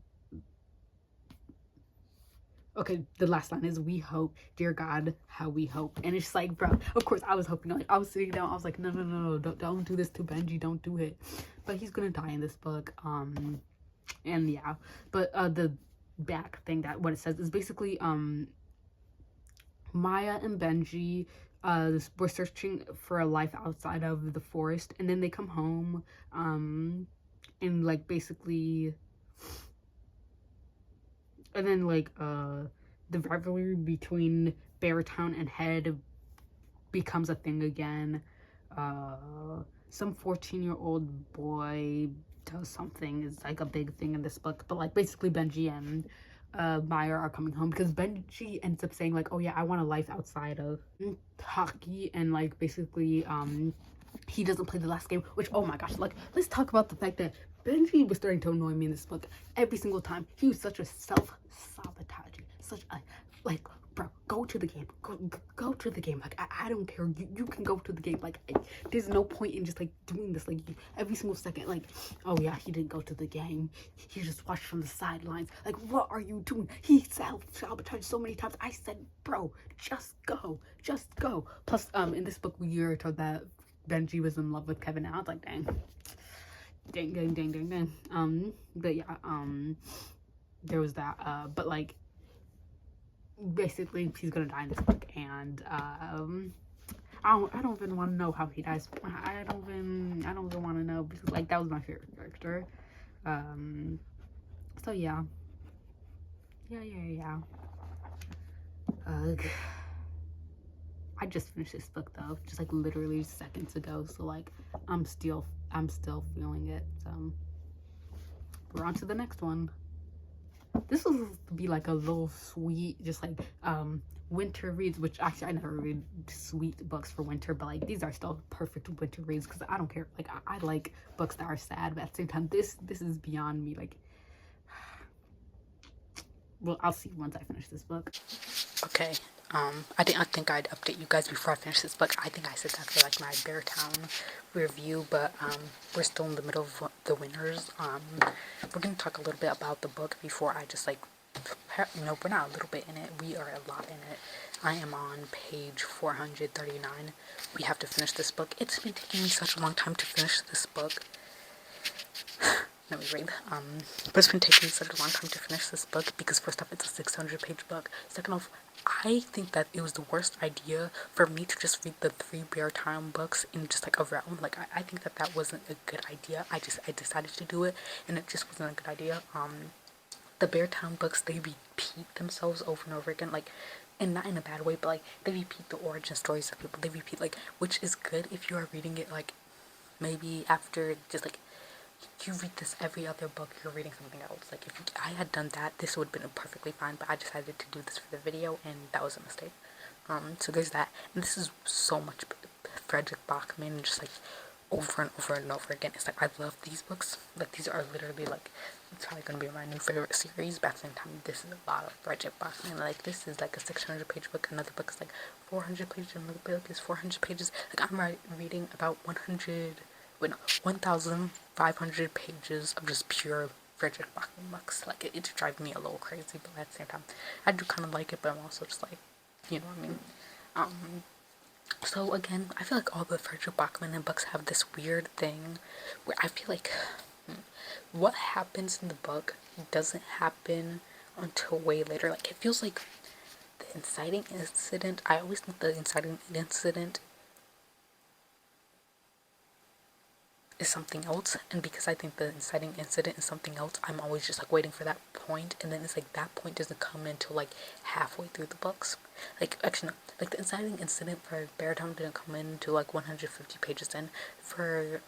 Okay, the last line is, we hope, dear God, how we hope. And it's just like, bro, of course I was hoping, like, I was sitting down, I was like, no, don't do this to Benji, don't do it. But he's gonna die in this book. And yeah, but the back thing, that what it says is basically, Maya and Benji were searching for a life outside of the forest, and then they come home, and like basically, and then like the rivalry between Beartown and Head becomes a thing again. Some 14-year-old boy does something, is like a big thing in this book, but like basically Benji and Maya are coming home because Benji ends up saying like, oh yeah, I want a life outside of hockey, and like basically he doesn't play the last game, which, oh my gosh, like let's talk about the fact that Benji was starting to annoy me in this book every single time. He was such a self-sabotaging, such a, like, bro, go to the game, go to the game. Like I don't care, you can go to the game. Like there's no point in just like doing this like every single second. Like, oh yeah, he didn't go to the game, he just watched from the sidelines. Like, what are you doing? He self-sabotaged so many times. I said, bro, just go. Plus in this book we are told that Benji was in love with Kevin. Now I was like, dang. But yeah, there was that, but like basically he's gonna die in this book, and I don't even want to know how he dies. I don't even want to know, because like that was my favorite character. So yeah. I just finished this book though, just like literally seconds ago, so like I'm still feeling it. So we're on to the next one. This will be like a little sweet, just like winter reads, which actually I never read sweet books for winter, but like these are still perfect winter reads because I don't care. Like I like books that are sad, but at the same time this is beyond me. Like, well, I'll see once I finish this book. Okay, I think I'd update you guys before I finish this book. I think I said that for like my Beartown review, but we're still in the middle of the winners. We're gonna talk a little bit about the book before I just like, no, we're not a little bit in it, we are a lot in it. I am on page 439. We have to finish this book. It's been taking me such a long time to finish this book. Let me read. But it's been taking me such a long time to finish this book because first off, it's a 600-page book. Second off, I think that it was the worst idea for me to just read the 3 Beartown books in just like a round. Like I think that wasn't a good idea. I decided to do it, and it just wasn't a good idea. The Beartown books, they repeat themselves over and over again, like, and not in a bad way, but like they repeat the origin stories of people. They repeat, like, which is good if you are reading it like maybe after just like you read this every other book, you're reading something else. Like if I had done that, this would have been perfectly fine, but I decided to do this for the video, and that was a mistake. So there's that, and this is so much Frederick Bachman, just like over and over and over again. It's like, I love these books. Like these are literally like it's probably gonna be my new favorite series, but at the same time, this is a lot of Bridget Bachman. Like, this is like a 600-page book, another book is like 400 pages, another book is 400 pages. Like, I'm reading about 1,500 pages of just pure Bridget Bachman books. Like, it's driving me a little crazy, but at the same time, I do kind of like it, but I'm also just like, you know what I mean? So again, I feel like all the Frederick Bachman books have this weird thing where I feel like what happens in the book doesn't happen until way later. Like, it feels like the inciting incident, I always think the inciting incident is something else, and because I think the inciting incident is something else, I'm always just like waiting for that point, and then it's like that point doesn't come until like halfway through the books. Like, actually no, like the inciting incident for Beartown didn't come in until like 150 pages in. For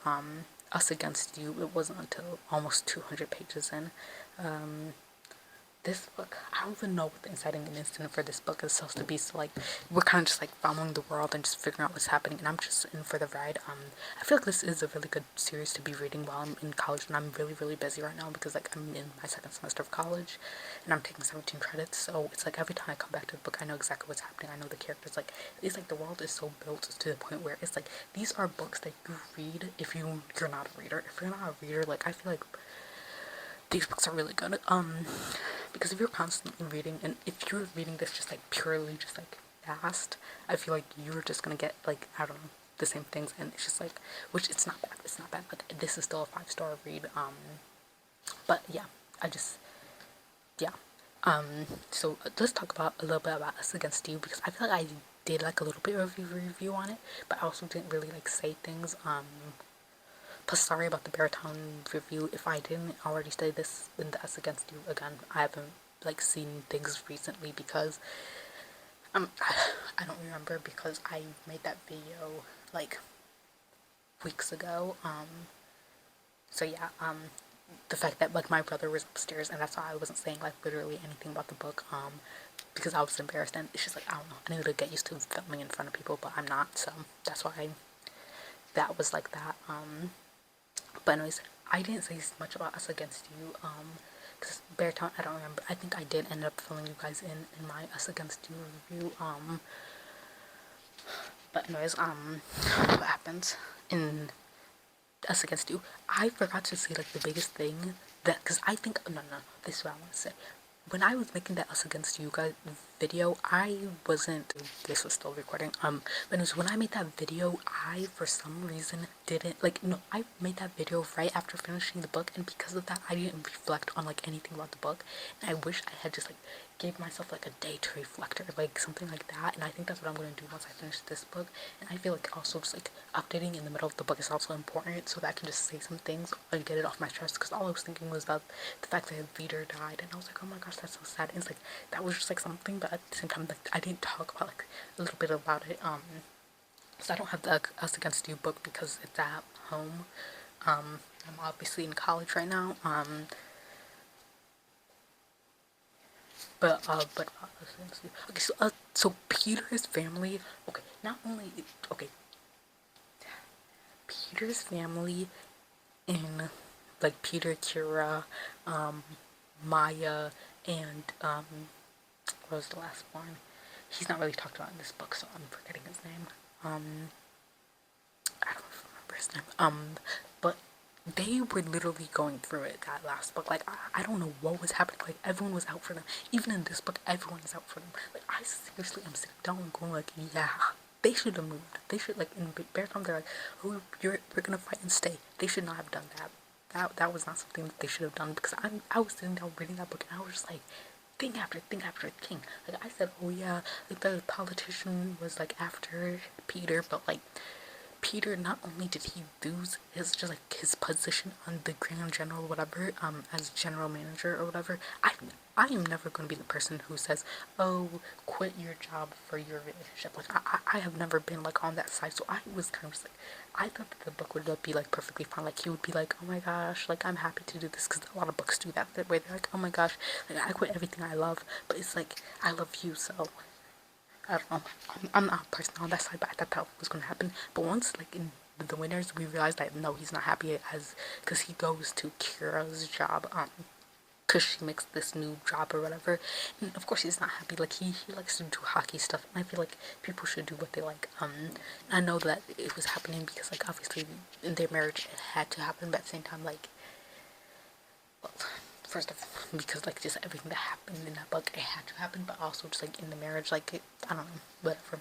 Us Against You, it wasn't until almost 200 pages in. This book, I don't even know what the inciting incident for this book is supposed to be. So like, we're kind of just like following the world and just figuring out what's happening, and I'm just in for the ride. I feel like this is a really good series to be reading while I'm in college, and I'm really, really busy right now because like I'm in my second semester of college, and I'm taking 17 credits. So it's like every time I come back to the book, I know exactly what's happening. I know the characters. Like, it's like the world is so built to the point where it's like these are books that you read if you're not a reader. If you're not a reader, like, I feel like these books are really good. Because if you're constantly reading, and if you're reading this just like purely just like fast, I feel like you're just gonna get like, I don't know, the same things, and it's just like, which it's not bad. It's not bad. Like, this is still a 5-star read. But yeah, yeah. So let's talk about a little bit about Us Against You, because I feel like I did like a little bit of a review on it, but I also didn't really like say things. Plus, sorry about the Beartown review. If I didn't already say this in the Us Against You, again, I haven't like seen things recently because I don't remember, because I made that video like weeks ago. So yeah, the fact that like my brother was upstairs, and that's why I wasn't saying like literally anything about the book, because I was embarrassed, and it's just like, I don't know, I need to get used to filming in front of people, but I'm not, so that's why that was like that. But anyways, I didn't say much about Us Against You, because Beartown, I don't remember. I think I did end up filling you guys in my Us Against You review. But anyways, what happens in Us Against You? I forgot to say like the biggest thing that, because I think, no, this is what I want to say. When I was making that Us Against You guys video, I wasn't, this was still recording, but it was when I made that video, I, for some reason, didn't, like, no, I made that video right after finishing the book, and because of that, I didn't reflect on, like, anything about the book, and I wish I had just, like, gave myself, like, a day to reflect, or, like, something like that, and I think that's what I'm going to do once I finish this book, and I feel like also just, like, updating in the middle of the book is also important, so that I can just say some things and get it off my chest, because all I was thinking was about the fact that Peter died, and I was like, oh my gosh, that's so sad, and it's like, that was just, like, something, but at the same time, like, I didn't talk about, like, a little bit about it, so I don't have the Us Against You book because it's at home. I'm obviously in college right now, but okay, so Peter's family, okay, not only, okay, Peter's family in, like, Peter, Kira, Maya, and, what was the last one? He's not really talked about in this book, so I'm forgetting his name. I don't remember his name. But they were literally going through it, that last book. Like, I don't know what was happening. Like, everyone was out for them. Even in this book, everyone is out for them. Like, I seriously am sitting down and going like, yeah, they should have moved. They should, like, in Beartown, they're like, oh, we're gonna fight and stay. They should not have done that. That was not something that they should have done, because I was sitting down reading that book, and I was just like, thing after thing after thing. Like, I said, oh yeah, like, the politician was like after Peter, but like, Peter, not only did he lose his, just like, his position on the Grand General, whatever, as general manager or whatever, I am never going to be the person who says, oh, quit your job for your relationship. Like, I have never been, like, on that side, so I was kind of just like, I thought that the book would be, like, perfectly fine. Like, he would be like, oh my gosh, like, I'm happy to do this, because a lot of books do that, where they're like, oh my gosh, like, I quit everything I love, but it's like, I love you, so I don't know. I'm not a person on that side, but I thought that was going to happen. But once, like, in the winners, we realized that no, he's not happy as because he goes to Kira's job because she makes this new job or whatever, and of course he's not happy. Like he likes to do hockey stuff, and I feel like people should do what they like. I know that it was happening because like obviously in their marriage it had to happen, but at the same time like, well, first off because like just everything that happened in that book it had to happen, but also just like in the marriage like I don't know, whatever.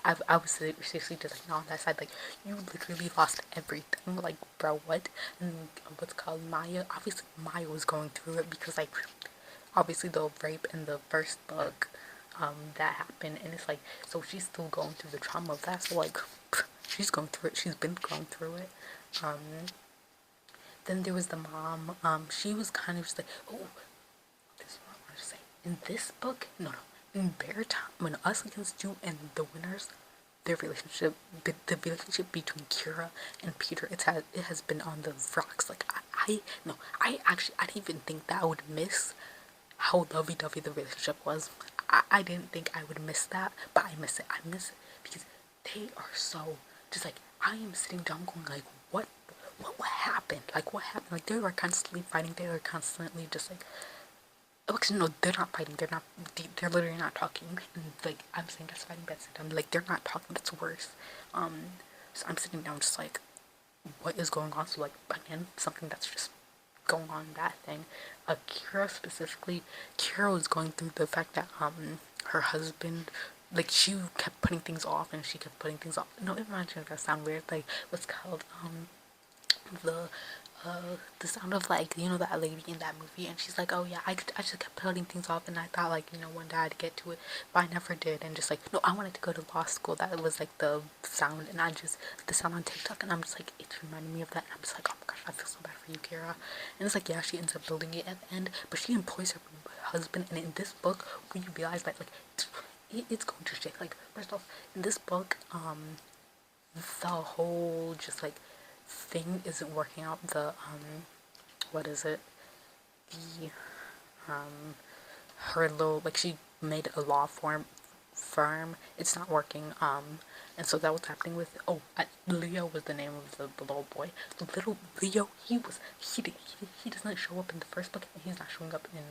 I was seriously just like, no, on that side, like, you literally lost everything, like, bro, what? And what's called Maya, obviously Maya was going through it because, like, obviously the rape in the first book, that happened, and it's like, so she's still going through the trauma of that, so, like, she's going through it, she's been going through it. Then there was the mom, she was kind of just like, oh, this is what I want to say. In this book, no, in Beartown, when Us Against You and the winners, their relationship, the relationship between Kira and Peter, it has been on the rocks. Like I didn't even think that I would miss how lovey-dovey the relationship was. I didn't think I would miss that, but I miss it. I miss it because they are so just like I am sitting down going like what happened? Like what happened? Like they were constantly fighting. They were constantly just like. Actually, no, they're not fighting. They're literally not talking. And, like, I'm saying that's fighting, but like, they're not talking. That's worse. So I'm sitting down just like, what is going on? So, like, again, something that's just going on in that thing. Kira specifically, Kira was going through the fact that, her husband, like, she kept putting things off and she kept putting things off. No, imagine that sound weird. Like, what's called, the sound of like, you know, that lady in that movie, and she's like, oh yeah, I just kept putting things off, and I thought like, you know, one day I'd get to it, but I never did, and just like, no, I wanted to go to law school. That was like the sound, and the sound on TikTok, and I'm just like, it's reminding me of that, and I'm just like, oh my gosh, I feel so bad for you, Kira. And it's like, yeah, she ends up building it at the end, but she employs her husband, and in this book, we realize that like, it's going to shit. Like, first off, in this book, the whole just like thing isn't working out. The what is it, the her little, like, she made a law firm, it's not working, and so that was happening with Leo was the name of the little boy. The little Leo, he doesn't show up in the first book, and he's not showing up in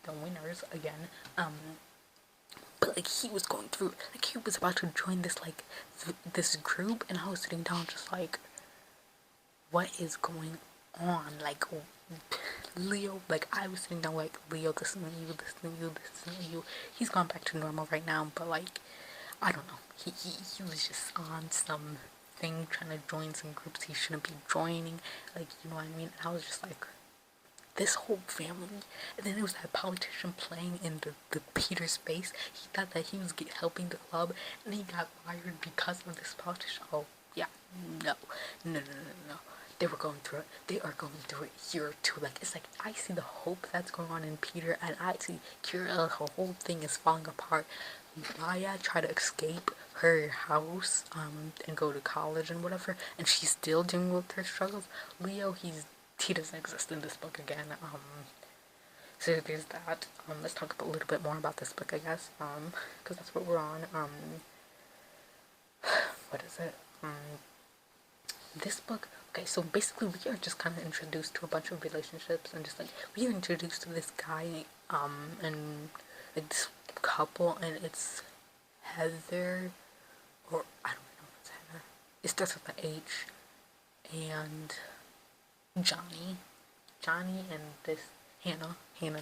the winners again, but like he was going through, like he was about to join this like this group, and I was sitting down just like, what is going on? Like, Leo, like I was sitting down like, Leo, this isn't you, this isn't you, this isn't you. He's gone back to normal right now, but like, I don't know. He was just on some thing trying to join some groups he shouldn't be joining. Like, you know what I mean? And I was just like, this whole family. And then there was that politician playing in the Peter's face. He thought that he was helping the club, and he got fired because of this politician. Oh yeah, no. They were going through it. They are going through it here too. Like, it's like I see the hope that's going on in Peter, and I see Kira, her whole thing is falling apart. Maya tried to escape her house and go to college and whatever, and she's still dealing with her struggles. Leo, he doesn't exist in this book again. So there's that. Let's talk a little bit more about this book, I guess, because that's what we're on. What is it? This book, okay, so basically we are just kind of introduced to a bunch of relationships, and just like we are introduced to this guy and like this couple, and it's Heather, or I don't know if it's Heather, it starts with an H, and Johnny and this Hannah,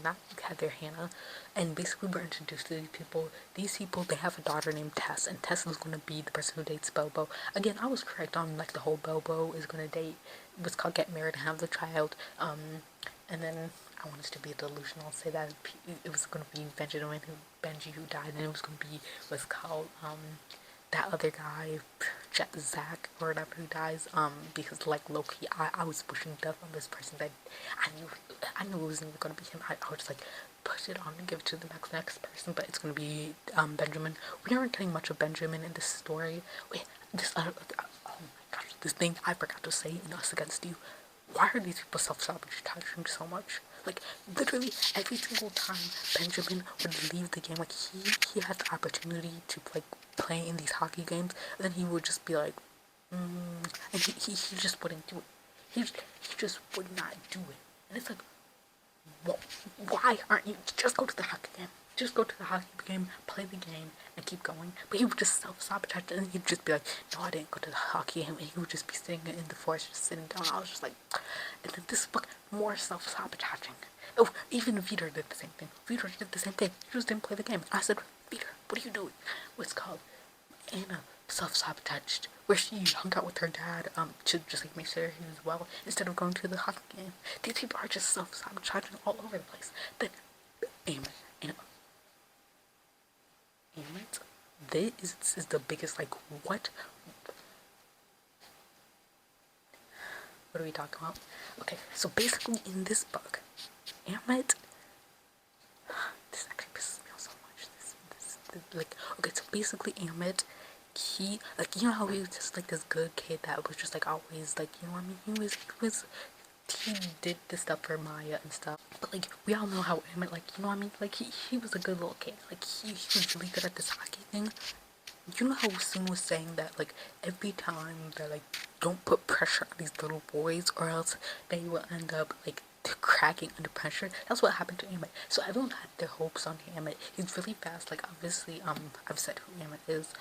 not Heather, Hannah, and basically we're introduced to these people. These people, they have a daughter named Tess, and Tess is going to be the person who dates Bobo. Again, I was correct on like the whole Bobo is going to date, what's called get married and have the child, and then I want us to be delusional and say that it was going to be Benji who died, and it was going to be what's called that other guy, Zach or whatever, who dies, because like low-key, I was pushing death on this person that I knew it wasn't even gonna be him. I would just like push it on and give it to the next person, but it's gonna be Benjamin. We aren't getting much of Benjamin in this story. Wait, this oh my gosh, this thing I forgot to say in Us Against You. Why are these people self-sabotaging so much? Like, literally every single time Benjamin would leave the game, like he had the opportunity to like play in these hockey games, and then he would just be like, and he just wouldn't do it. He just would not do it. And it's like, well, why aren't you, just go to the hockey game. Just go to the hockey game, play the game, and keep going. But he would just self-sabotage, and he'd just be like, no, I didn't go to the hockey game, and he would just be sitting in the forest, just sitting down. I was just like, and then this book, more self-sabotaging. Oh, even Vitor did the same thing. Vitor did the same thing. He just didn't play the game. I said, Vitor, what are you doing? What's called? Anna self-sabotaged, where she hung out with her dad to just like make sure he was well instead of going to the hockey game. These people are just self-sabotaging all over the place. Then Anna, this is the biggest, like, what are we talking about? Okay, so basically in this book, Amit, this actually pisses me off so much. This like, okay, so basically Amit, he, like, you know how he was just like this good kid that was just like always like, you know what I mean, he did this stuff for Maya and stuff, but like we all know how Emmett, like, you know what I mean, like he was a good little kid, like he was really good at this hockey thing. You know how Soon was saying that like every time they're like, don't put pressure on these little boys or else they will end up like cracking under pressure. That's what happened to Emmett. So everyone had their hopes on Emmett. He's really fast, like obviously I've said who Emmett is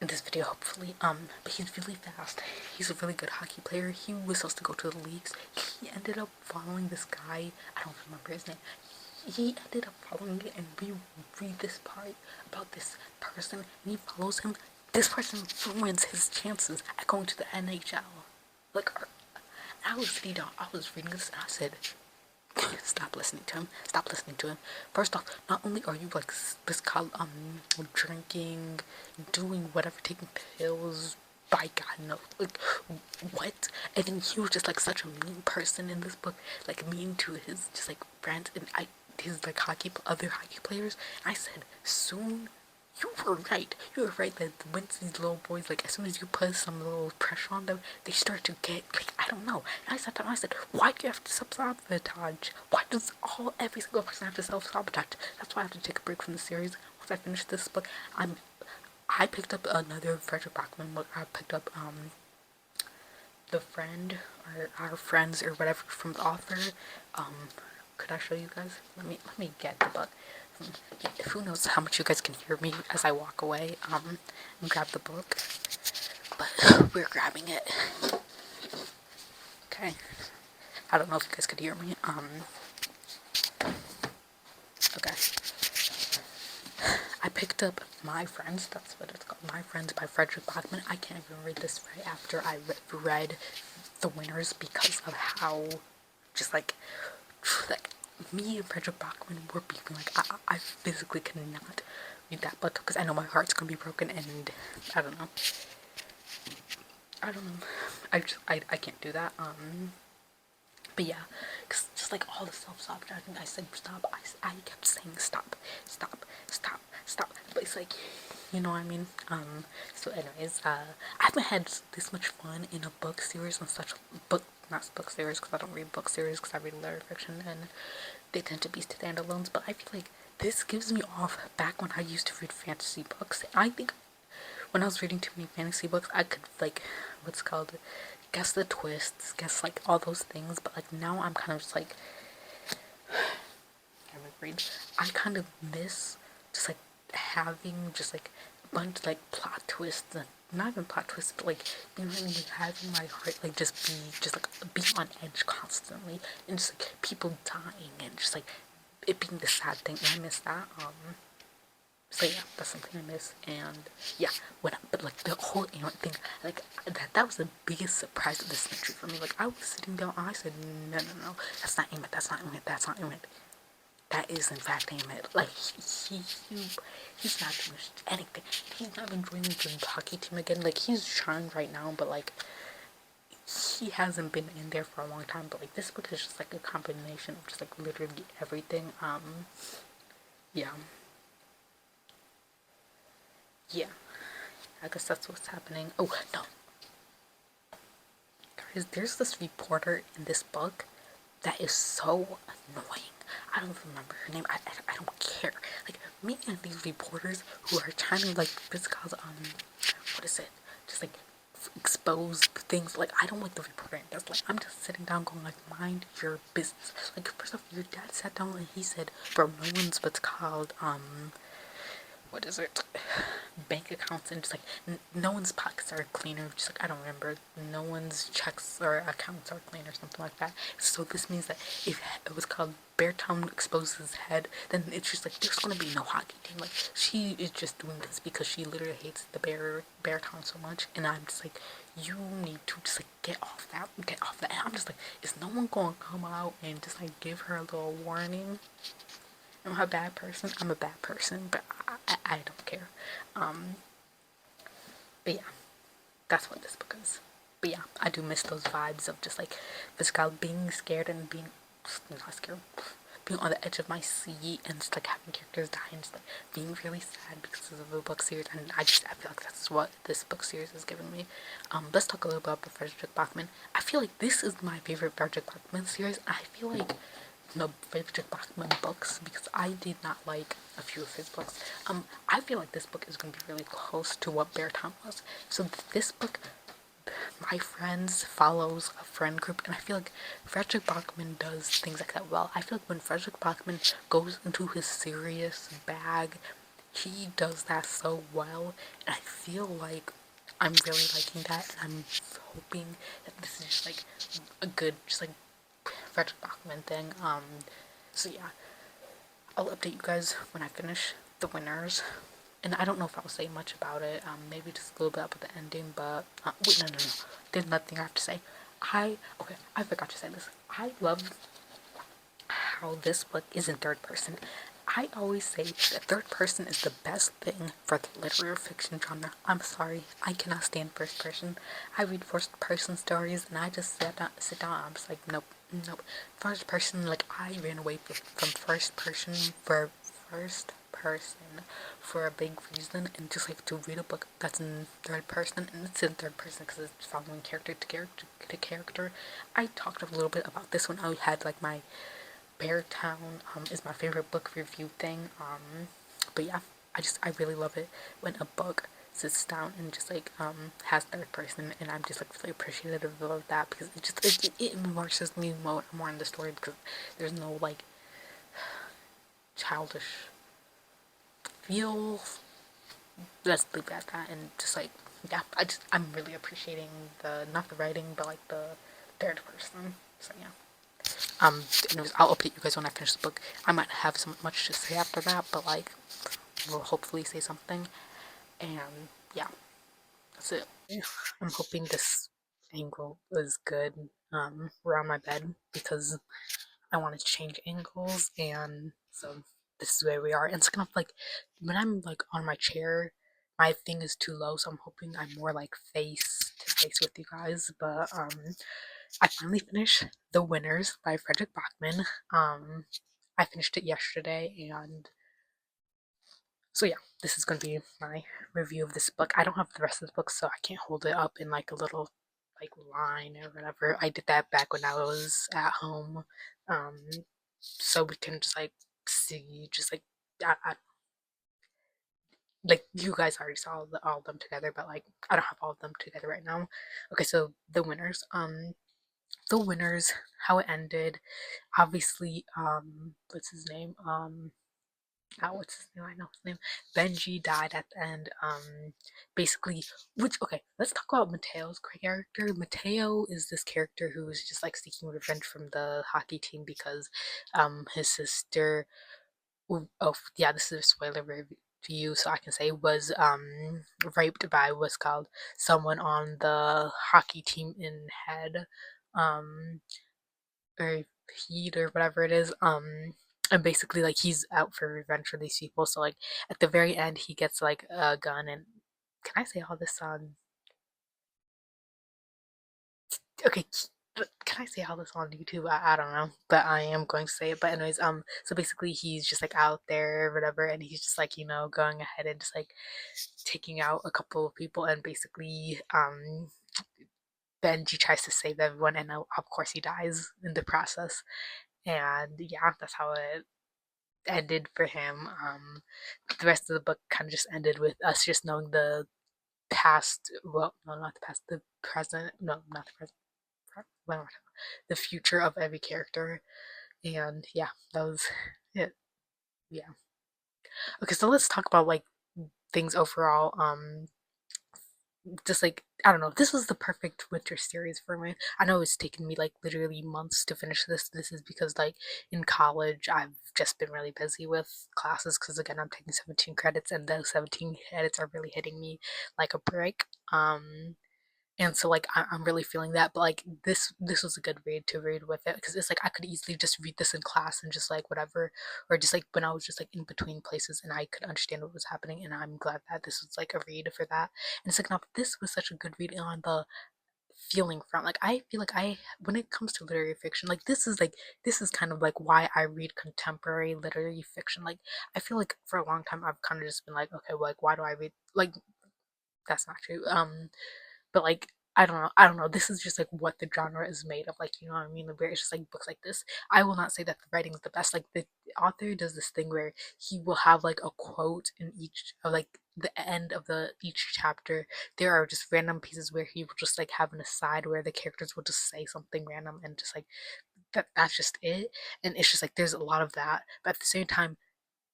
in this video, hopefully, but he's really fast. He's a really good hockey player. He was supposed to go to the leagues. He ended up following this guy, I don't remember his name. He ended up following it, and we read this part about this person, and he follows him. This person ruins his chances at going to the NHL. Like, I was reading this, and I said, stop listening to him. Stop listening to him. First off, not only are you like this drinking, doing whatever, taking pills, by God no, like what? And then he was just like such a mean person in this book, like mean to his just like friends and his like other hockey players. And I said, soon. You were right. You were right that once these little boys, like, as soon as you put some little pressure on them, they start to get, like, I don't know. And I sat down and I said, why do you have to self-sabotage? Why does every single person have to self-sabotage? That's why I have to take a break from the series. Once I finish this book, I picked up another Frederick Bachman book. I picked up, The Friend, or Our Friends, or whatever, from the author. Could I show you guys? Let me get the book. Who knows how much you guys can hear me as I walk away and grab the book, but we're grabbing it. Okay, I don't know if you guys could hear me. Okay, I picked up My Friends. That's what it's called, My Friends by Frederick Bachman. I can't even read this right after I read The Winners because of how just like me and Frederick Bachman were being like, I physically cannot read that book because I know my heart's gonna be broken, and I don't know. I can't do that. But yeah, cause just like all the self-sabotaging, I said stop. I kept saying stop, but it's like, you know what I mean. So anyways, I haven't had this much fun in a book series on such a book. Not book series because I don't read book series because I read literary fiction and they tend to be standalones, but I feel like this gives me off back when I used to read fantasy books. I think when I was reading too many fantasy books, I could like, what's called, guess the twists, guess like all those things, but like now I'm kind of just like, I kind of miss just like having just like a bunch of like plot twists and not even plot twists, but like being really having my heart like just like being on edge constantly and just like people dying and just like it being the sad thing. And I miss that. So yeah, that's something I miss. And yeah, but like the whole Ant thing, like that was the biggest surprise of this century for me. Like I was sitting down and I said, no, that's not Ant, that's not Ant. That is in fact Emmett. Like he's not doing anything. He's not even joining the hockey team again. Like he's trying right now, but like he hasn't been in there for a long time. But like this book is just like a combination of just like literally everything. Yeah. I guess that's what's happening. Oh no, guys, there's this reporter in this book that is so annoying. I don't remember her name. I don't care. Like me and these reporters who are trying to like, what's called what is it? Just like expose things. Like, I don't like the reporting. That's like, I'm just sitting down going like, mind your business. Like, first off, your dad sat down and he said, bro, no one's what's called what is it, bank accounts, and just like no one's pockets are clean, or just like, I don't remember, no one's checks or accounts are clean or something like that. So this means that if it was called Beartown exposes his head, then it's just like there's gonna be no hockey team. Like, she is just doing this because she literally hates the Beartown so much, and I'm just like, you need to just like get off that. And I'm just like, is no one gonna come out and just like give her a little warning? I'm a bad person. I'm a bad person, but I don't care. Um, but yeah, that's what this book is. But yeah, I do miss those vibes of just like physical being scared and being not scared, being on the edge of my seat and just like having characters die and just like being really sad because of the book series. And I feel like that's what this book series has given me. Let's talk a little bit about Frederick Bachman. I feel like this is my favorite Frederick Bachman series. I feel like the Frederick Bachman books, because I did not like a few of his books. I feel like this book is going to be really close to what Beartown was. So this book, My Friends, follows a friend group, and I feel like Frederick Bachman does things like that well. I feel like when Frederick Bachman goes into his serious bag, he does that so well, and I feel like I'm really liking that, and I'm hoping that this is just like a good, just like Frederick Bachman thing. So yeah, I'll update you guys when I finish the winners. And I don't know if I'll say much about it. Maybe just a little bit about the ending, but wait, no. There's nothing I have to say. I forgot to say this. I love how this book is in third person. I always say that third person is the best thing for the literary fiction genre. I'm sorry, I cannot stand first person. I read first person stories and I just sit down. I'm just like, nope. First person, like, I ran away from first person for a big reason, and just like to read a book that's in third person, and it's in third person because it's following character to character. I talked a little bit about this when I had like my Beartown is my favorite book review thing. But yeah, I really love it when a book sits down and just like has third person, and I'm just like really appreciative of that because it immerses me more in the story because there's no like childish feel. Let's leave it at that, and just like, yeah, I'm really appreciating the, not the writing, but like the third person. So yeah. Anyways, I'll update you guys when I finish the book. I might have so much to say after that, but like, we'll hopefully say something. And yeah, that's it. I'm hoping this angle is good around my bed because I want to change angles, and so this is where we are. And it's kind of like when I'm like on my chair, my thing is too low, so I'm hoping I'm more like face to face with you guys. But I finally finished The Winners by Frederick Bachman. I finished it yesterday, and so yeah, this is gonna be my review of this book. I don't have the rest of the book, so I can't hold it up in like a little like line or whatever. I did that back when I was at home, um, so we can just like see, just like like you guys already saw all of them together, but like I don't have all of them together right now. Okay, so the winners, how it ended. Obviously, what's his name? What's his name? I know his name. Benji died at the end. Basically, which okay, let's talk about Mateo's character. Mateo is this character who is just like seeking revenge from the hockey team because, his sister. Oh yeah, this is a spoiler review, so I can say was raped by what's called someone on the hockey team in head. Um, or Heat or whatever it is. And basically like he's out for revenge for these people. So like at the very end he gets like a gun and can I say all this on okay can I say all this on YouTube? I don't know, but I am going to say it. But anyways, so basically he's just like out there or whatever, and he's just like, you know, going ahead and just like taking out a couple of people, and basically Benji tries to save everyone, and of course he dies in the process. And yeah, that's how it ended for him. The rest of the book kind of just ended with us just knowing the past, well, no, not the past, the present, no, not the present, what am I talking about? The future of every character. And yeah, that was it. Yeah. Okay, so let's talk about like things overall. Just like I don't know, this was the perfect winter series for me. I know it's taken me like literally months to finish this. This is because like in college I've just been really busy with classes because again I'm taking 17 credits and those 17 credits are really hitting me like a brick. And so like I'm really feeling that, but like this was a good read to read with it because it's like I could easily just read this in class and just like whatever, or just like when I was just like in between places and I could understand what was happening, and I'm glad that this was like a read for that. And it's like now this was such a good read on the feeling front. Like I feel like I when it comes to literary fiction, like this is kind of like why I read contemporary literary fiction. Like I feel like for a long time I've kind of just been like, okay, well, like why do I read like that's not true. But like I don't know. This is just like what the genre is made of. Like you know what I mean? Where it's just like books like this. I will not say that the writing is the best. Like the author does this thing where he will have like a quote in each of like the end of the each chapter. There are just random pieces where he will just like have an aside where the characters will just say something random and just like that's just it. And it's just like there's a lot of that. But at the same time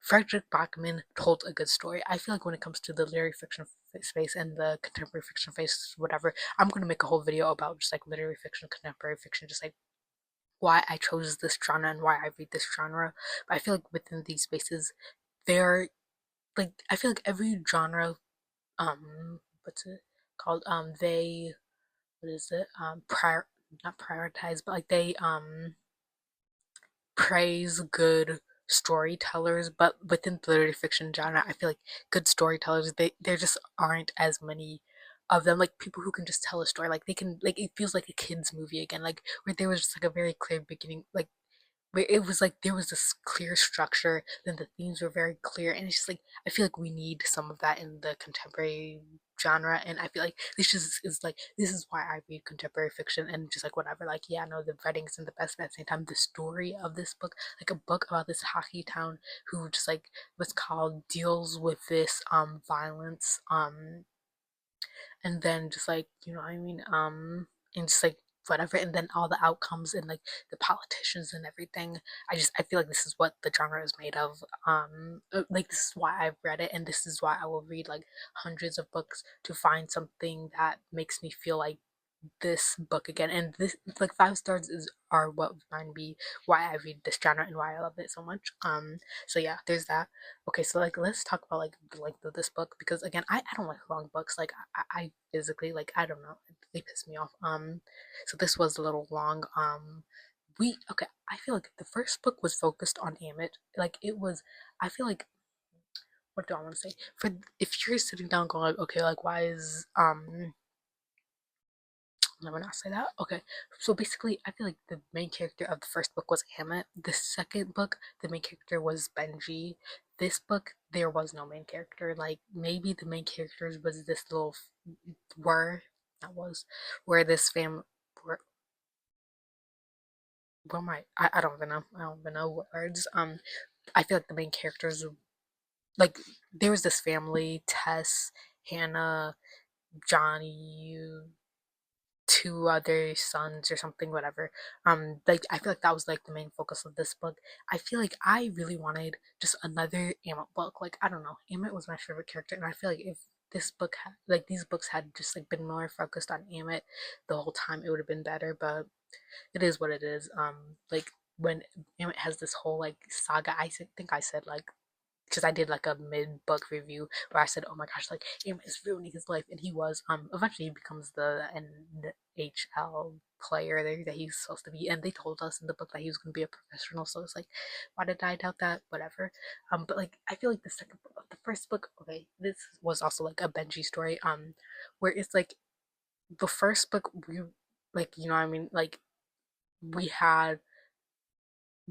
Frederick Bachman told a good story. I feel like when it comes to the literary fiction space and the contemporary fiction space, whatever, I'm going to make a whole video about just like literary fiction, contemporary fiction, just like why I chose this genre and why I read this genre. But I feel like within these spaces, they're like, I feel like every genre, what's it called? They, what is it? Not prioritize, but like they, praise good storytellers, but within the literary fiction genre, I feel like good storytellers, there just aren't as many of them. Like people who can just tell a story, like they can, like it feels like a kids movie again, like where there was just like a very clear beginning, like where it was like there was this clear structure, then the themes were very clear, and it's just like I feel like we need some of that in the contemporary genre, and I feel like is like this is why I read contemporary fiction and just like whatever, like yeah, no, the writing isn't the best, but at the same time, the story of this book, like a book about this hockey town who just like what's called deals with this violence and then just like you know what I mean and just like whatever and then all the outcomes and like the politicians and everything. I feel like this is what the genre is made of. Like this is why I've read it and this is why I will read like hundreds of books to find something that makes me feel like this book again, and this like 5 stars is are what remind me why I read this genre and why I love it so much. So yeah, there's that. Okay, so like let's talk about like the length of this book because again I don't like long books. Like I physically like I don't know, they piss me off. So this was a little long. We okay, I feel like the first book was focused on Amit. Like it was, I feel like, what do I want to say, for if you're sitting down going like okay, like why is let me not say that. Okay, so basically, I feel like the main character of the first book was Hammett. The second book, the main character was Benji. This book, there was no main character. Like maybe the main characters was this little were that was where this fam where what am I don't even know. I don't even know what words. I feel like the main characters like there was this family, Tess, Hannah, Johnny, two other sons or something, whatever. Like I feel like that was like the main focus of this book. I feel like I really wanted just another Amit book. Like I don't know, Amit was my favorite character, and I feel like if this book had, like these books had just like been more focused on Amit the whole time, it would have been better. But it is what it is. Like when Amit has this whole like saga, think I said like because I did like a mid book review where I said, "Oh my gosh, like Aaron is ruining his life," and he was. Eventually he becomes the NHL player there that he's supposed to be, and they told us in the book that he was going to be a professional. So it's like, why did I doubt that? Whatever. But like I feel like the first book, okay, this was also like a Benji story. Where it's like the first book we like you know what I mean like we had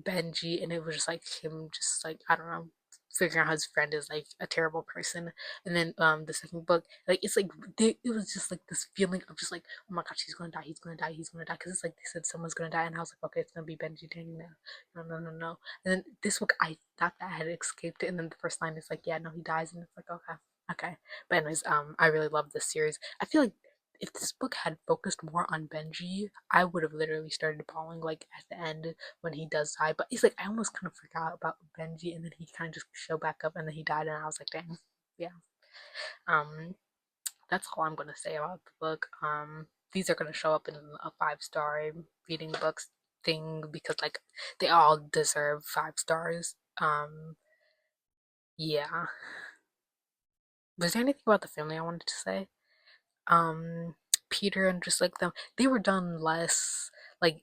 Benji, and it was just like him, just like I don't know, figuring out how his friend is like a terrible person. And then the second book, like it's like it was just like this feeling of just like oh my gosh, he's gonna die, he's gonna die, he's gonna die, because it's like they said someone's gonna die, and I was like okay, it's gonna be Benji Dang now, no. And then this book, I thought that I had escaped it, and then the first line is like yeah, no, he dies, and it's like okay. Okay. But anyways, I really love this series. I feel like if this book had focused more on Benji, I would have literally started bawling like at the end when he does die. But it's like I almost kind of forgot about Benji, and then he kind of just showed back up, and then he died, and I was like, dang, yeah. Um, that's all I'm gonna say about the book. These are gonna show up in a 5 star reading books thing because like they all deserve 5 stars. Yeah. Was there anything about the family I wanted to say? um Peter and just like them, they were done less like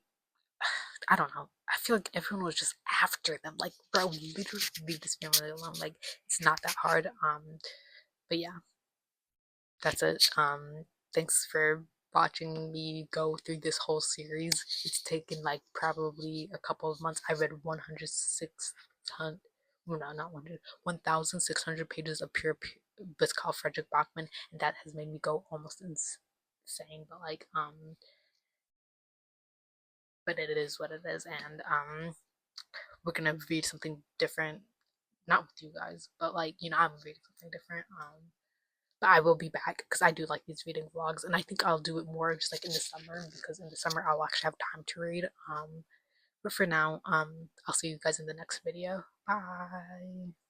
I don't know. I feel like everyone was just after them. Like, bro, literally leave this family alone. Like, it's not that hard. But yeah, that's it. Thanks for watching me go through this whole series. It's taken like probably a couple of months. I read 106 no, not 100, 1,600 pages of pure books called Frederick Bachman, and that has made me go almost insane. But like, but it is what it is, and we're gonna read something different, not with you guys, but like I'm reading something different. But I will be back because I do like these reading vlogs, and I think I'll do it more just like in the summer because in the summer I'll actually have time to read. But for now, I'll see you guys in the next video. Bye.